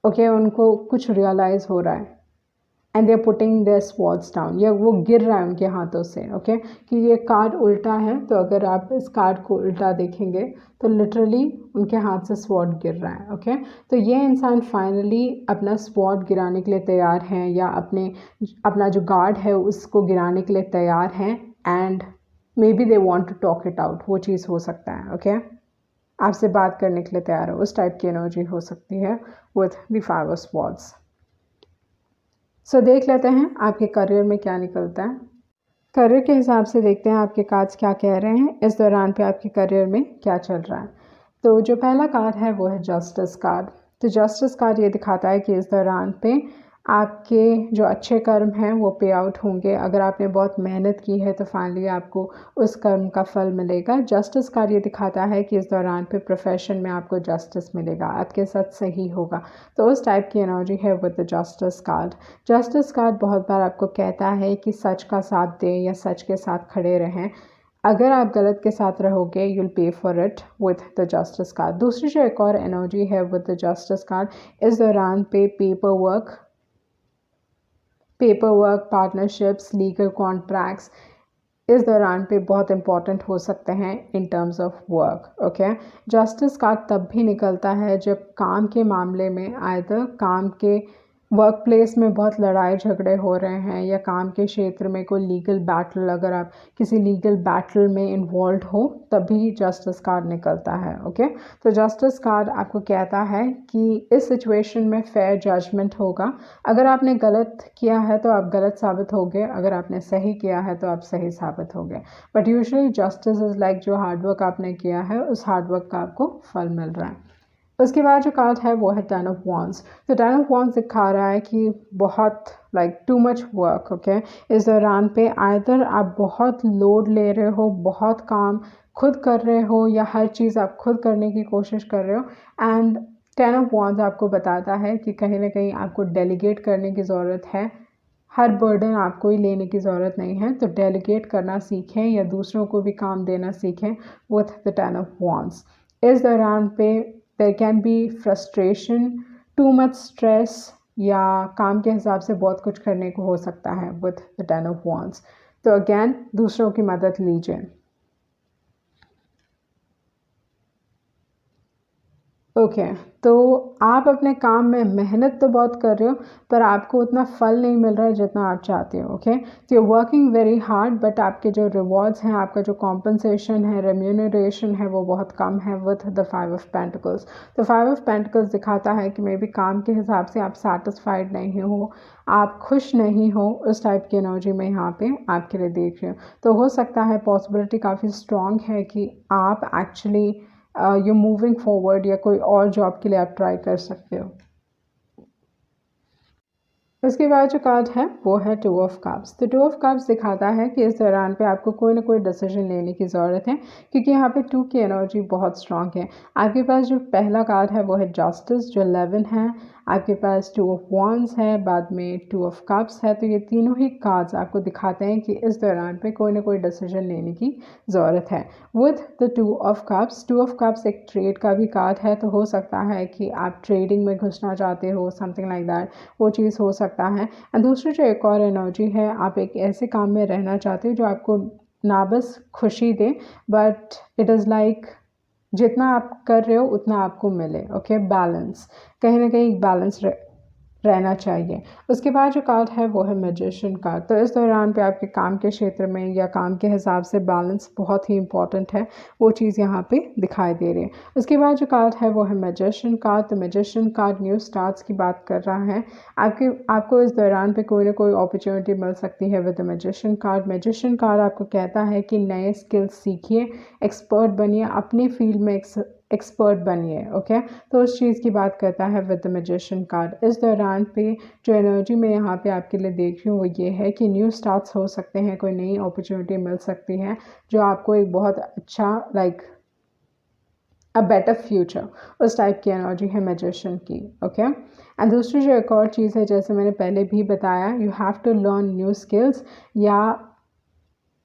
ओके, उनको कुछ रियलाइज़ हो रहा है and they are putting their swords down, या वो गिर रहा है उनके हाथों से। ओके, कि ये कार्ड उल्टा है, तो अगर आप इस कार्ड को उल्टा देखेंगे तो लिटरली उनके हाथ से स्वॉर्ड गिर रहा है। ओके, तो ये इंसान फाइनली अपना स्वॉर्ड गिराने के लिए तैयार हैं, या अपना जो गार्ड है उसको गिराने के लिए तैयार हैं, and maybe they want to talk it out, वो चीज़ हो सकता है। ओके, आपसे बात करने के लिए तैयार हो, उस टाइप की एनर्जी हो सकती है विथ द 5 ऑफ स्वॉर्ड्स। सो देख लेते हैं आपके करियर में क्या निकलता है। करियर के हिसाब से देखते हैं आपके कार्ड्स क्या कह रहे हैं इस दौरान पे, आपके करियर में क्या चल रहा है। तो जो पहला कार्ड है वो है जस्टिस कार्ड। तो जस्टिस कार्ड ये दिखाता है कि इस दौरान पे आपके जो अच्छे कर्म हैं वो पे आउट होंगे। अगर आपने बहुत मेहनत की है तो फाइनली आपको उस कर्म का फल मिलेगा। जस्टिस कार्ड ये दिखाता है कि इस दौरान पे प्रोफेशन में आपको जस्टिस मिलेगा, आपके साथ सही होगा। तो उस टाइप की एनर्जी है with the justice card. Justice card बहुत बार आपको कहता है कि सच का साथ दें या सच के साथ खड़े रहें। अगर आप गलत के साथ रहोगे यूल पे for it with the justice card. दूसरी जो एक और एनर्जी है विद द जस्टिस कार्ड, इस दौरान पे paper work, partnerships, legal contracts इस दौरान पे बहुत इंपॉर्टेंट हो सकते हैं इन terms of work. Okay, justice card तब भी निकलता है जब काम के मामले में आइदर काम के वर्क प्लेस में बहुत लड़ाई झगड़े हो रहे हैं, या काम के क्षेत्र में कोई लीगल बैटल, अगर आप किसी लीगल बैटल में इन्वॉल्व हो तभी जस्टिस कार्ड निकलता है। ओके, तो जस्टिस कार्ड आपको कहता है कि इस सिचुएशन में फेयर जजमेंट होगा। अगर आपने गलत किया है तो आप गलत साबित होगे, अगर आपने सही किया है तो आप सही साबित होगे। But usually justice is like जो हार्डवर्क आपने किया है उस हार्डवर्क का आपको फल मिल रहा है। उसके बाद जो कार्ड है वो है 10 ऑफ वॉन्ड्स। तो 10 ऑफ वॉन्ड्स दिखा रहा है कि बहुत टू मच वर्क। ओके, इस दौरान पे आइदर आप बहुत लोड ले रहे हो, बहुत काम खुद कर रहे हो, या हर चीज़ आप खुद करने की कोशिश कर रहे हो। एंड 10 ऑफ वॉन्ड्स आपको बताता है कि कहीं ना कहीं आपको डेलीगेट करने की ज़रूरत है। हर बर्डन आपको ही लेने की ज़रूरत नहीं है, तो डेलीगेट करना सीखें या दूसरों को भी काम देना सीखें विथ द 10 ऑफ वॉन्ड्स। इस दौरान पे there can be frustration, too much stress, या काम के हिसाब से बहुत कुछ करने को हो सकता है विथ द 10 ऑफ वॉन्ड्स। तो अगेन दूसरों की मदद लीजिए। ओके, तो आप अपने काम में मेहनत तो बहुत कर रहे हो पर आपको उतना फल नहीं मिल रहा है जितना आप चाहते हो। ओके, तो you working very hard but आपके जो रिवॉर्ड्स हैं, आपका जो कॉम्पनसेशन है, रेम्यूनरेशन है, वो बहुत कम है विथ द 5 ऑफ पेंटिकल्स। तो 5 ऑफ पेंटिकल्स दिखाता है कि मे बी काम के हिसाब से आप सेटिस्फाइड नहीं हो, आप खुश नहीं हो, उस टाइप की एनर्जी में यहाँ पे आपके लिए देख रही हूँ। तो हो सकता है पॉसिबिलिटी काफ़ी स्ट्रॉन्ग है कि आप एक्चुअली यू मूविंग फॉरवर्ड या कोई और जॉब के लिए आप ट्राई कर सकते हो। उसके बाद जो कार्ड है वो है 2 ऑफ कप्स। तो 2 ऑफ कप्स दिखाता है कि इस दौरान पे आपको कोई ना कोई डिसीजन लेने की ज़रूरत है, क्योंकि यहाँ पे 2 की एनर्जी बहुत स्ट्रांग है। आपके पास जो पहला कार्ड है वो है जस्टिस, जो 11 है। आपके पास 2 ऑफ वॉन्ड्स है, बाद में 2 ऑफ कप्स है। तो ये तीनों ही कार्ड्स आपको दिखाते हैं कि इस दौरान पे कोई ना कोई डिसीजन लेने की ज़रूरत है with the 2 of cups. 2 of cups एक ट्रेड का भी कार्ड है, तो हो सकता है कि आप ट्रेडिंग में घुसना चाहते हो, समथिंग लाइक दैट, वो चीज़ हो सकता है। एंड दूसरी जो एक और एनर्जी है, आप एक ऐसे काम में रहना चाहते हो जो आपको ना बस खुशी दे बट इट इज़ लाइक जितना आप कर रहे हो उतना आपको मिले। ओके, बैलेंस, कहीं ना कहीं बैलेंस रहना चाहिए। उसके बाद जो कार्ड है वो है मैजिशियन कार्ड। तो इस दौरान पे आपके काम के क्षेत्र में या काम के हिसाब से बैलेंस बहुत ही इंपॉर्टेंट है, वो चीज़ यहाँ पे दिखाई दे रही है। उसके बाद जो कार्ड है वो है मैजिशियन कार्ड। तो मैजिशियन कार्ड न्यू स्टार्ट्स की बात कर रहा है। आपको इस दौरान पे कोई ना कोई अपॉर्चुनिटी मिल सकती है with the magician card. Magician card आपको कहता है कि नए स्किल्स सीखिए, एक्सपर्ट बनिए, अपने फील्ड में एक्सपर्ट बनिए। ओके, तो उस चीज़ की बात करता है विद द मैजिशियन कार्ड। इस दौरान पे जो एनर्जी मैं यहाँ पे आपके लिए देख रही हूँ वो ये है कि न्यू स्टार्ट्स हो सकते हैं, कोई नई अपॉर्चुनिटी मिल सकती है जो आपको एक बहुत अच्छा अ बेटर फ्यूचर, उस टाइप की एनर्जी है मैजिशियन की। ओके, एंड दूसरी जो एक और चीज़ है, जैसे मैंने पहले भी बताया, you have to learn new skills, या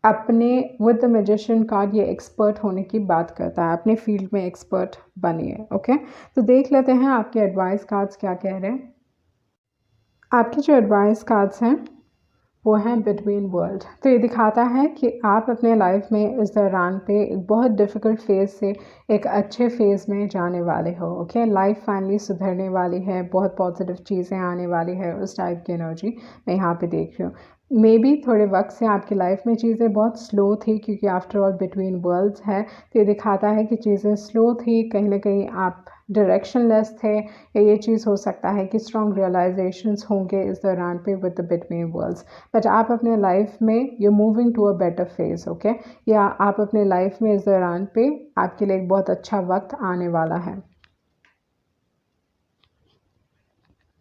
अपने विद द मैजिशियन कार्ड ये एक्सपर्ट होने की बात करता है, अपने फील्ड में एक्सपर्ट बनिए। ओके, तो देख लेते हैं आपके एडवाइस कार्ड्स क्या कह रहे हैं। आपकी जो एडवाइस कार्ड्स हैं वो हैं बिटवीन वर्ल्ड। तो ये दिखाता है कि आप अपने लाइफ में इस दौरान पे एक बहुत डिफ़िकल्ट फेज़ से एक अच्छे फेज़ में जाने वाले हो। ओके, लाइफ फाइनली सुधरने वाली है, बहुत पॉजिटिव चीज़ें आने वाली है, उस टाइप की एनर्जी मैं यहाँ पे देख रही हूँ। मे बी थोड़े वक्त से आपकी लाइफ में चीज़ें बहुत स्लो थी, क्योंकि आफ्टर ऑल बिटवीन वर्ल्ड्स है, तो ये दिखाता है कि चीज़ें स्लो थी, कहीं ना कहीं आप डायरेक्शनलेस थे, या ये चीज़ हो सकता है कि स्ट्रॉन्ग रियलाइजेशंस होंगे इस दौरान पे with the between worlds. But आप अपने लाइफ में you moving to a better phase. Okay, या आप अपने लाइफ में इस दौरान पे आपके लिए एक बहुत अच्छा वक्त आने वाला है।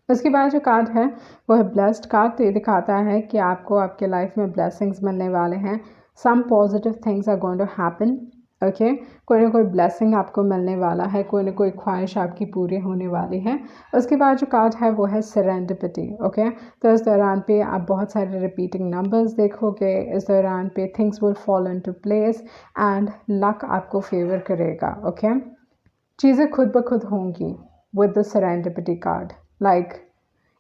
उसके बाद जो कार्ड है वो है ब्लेस्ड कार्ड। तो ये दिखाता है कि आपको आपके लाइफ में ब्लेसिंग्स मिलने वाले हैं। Some positive things are going to happen. Okay, कोई ना कोई ब्लेसिंग आपको मिलने वाला है, कोई ना कोई ख्वाहिश आपकी पूरी होने वाली है। उसके बाद जो कार्ड है वो है सेरेंडिपिटी। ओके, तो इस दौरान पे आप बहुत सारे रिपीटिंग नंबर्स देखोगे। इस दौरान पे things will fall into place and luck आपको फेवर करेगा। ओके, चीज़ें खुद ब खुद होंगी with the serendipity card. Like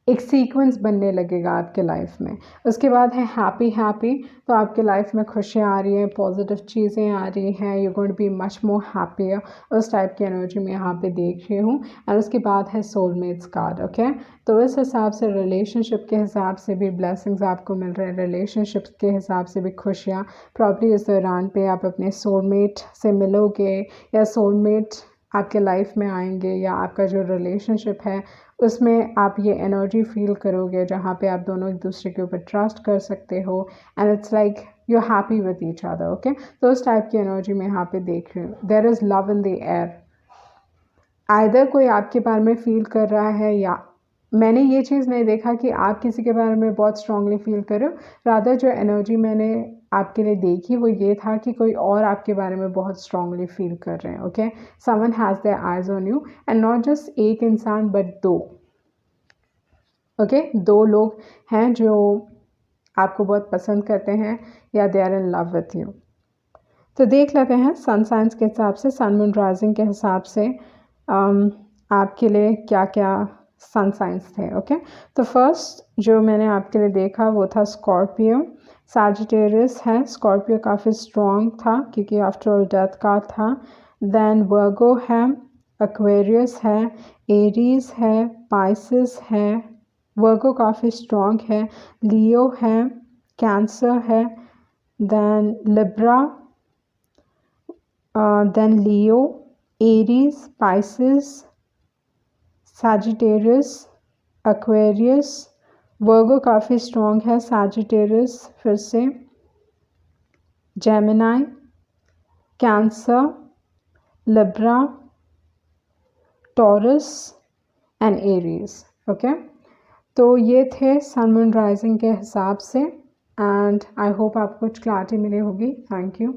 एक सीक्वेंस बनने लगेगा आपके लाइफ में। उसके बाद है हैप्पी हैप्पी। तो आपके लाइफ में खुशियाँ आ रही हैं, पॉजिटिव चीज़ें आ रही हैं, you going to be much more happier. उस टाइप की एनर्जी मैं यहाँ पे देख रही हूँ। और उसके बाद है सोलमेट्स कार्ड। ओके, तो इस हिसाब से रिलेशनशिप के हिसाब से भी ब्लेसिंग्स आपको मिल रहे हैं, रिलेशनशिप के हिसाब से भी खुशियाँ। प्रॉब्ली इस दौरान पे आप अपने सोलमेट से मिलोगे, या सोलमेट आपके लाइफ में आएंगे, या आपका जो रिलेशनशिप है उसमें आप ये एनर्जी फील करोगे जहाँ पे आप दोनों एक दूसरे के ऊपर ट्रस्ट कर सकते हो, and it's like you happy with each other. Okay, तो उस टाइप की एनर्जी मैं यहाँ पे देख रही हूँ। There is love in the air. Either कोई आपके बारे में फील कर रहा है, या मैंने ये चीज़ नहीं देखा कि आप किसी के बारे में बहुत स्ट्रांगली फील कर रहे हो। रादर जो एनर्जी मैंने आपके लिए देखी वो ये था कि कोई और आपके बारे में बहुत स्ट्रांगली फील कर रहे हैं। Okay, someone has their eyes on you, and not just एक इंसान बट दो। ओके, दो लोग हैं जो आपको बहुत पसंद करते हैं, या they are in love with you. तो देख लेते हैं सन साइंस के हिसाब से, सन मून राइजिंग के हिसाब से आपके लिए क्या क्या सन साइंस थे। ओके, तो फर्स्ट जो मैंने आपके लिए देखा वो था स्कॉर्पियो। सैजिटेरियस है, स्कॉर्पियो काफ़ी स्ट्रॉन्ग था क्योंकि आफ्टर ऑल डेथ का था। देन वर्गो है, एक्वेरियस है, एरीज है, पाइसिस है, वर्गो काफ़ी स्ट्रॉन्ग है, लियो है, कैंसर है, देन लिब्रा, देन लियो, एरीज, पाइसिस, सैजिटेरियस, एक्वेरियस। वर्गो काफ़ी स्ट्रॉन्ग है, सैजिटेरियस फिर से, Gemini, cancer, Libra, taurus and Aries. Okay, तो ये थे सन मून राइजिंग के हिसाब से, एंड आई होप आपको कुछ क्लैरिटी मिली होगी। Thank you.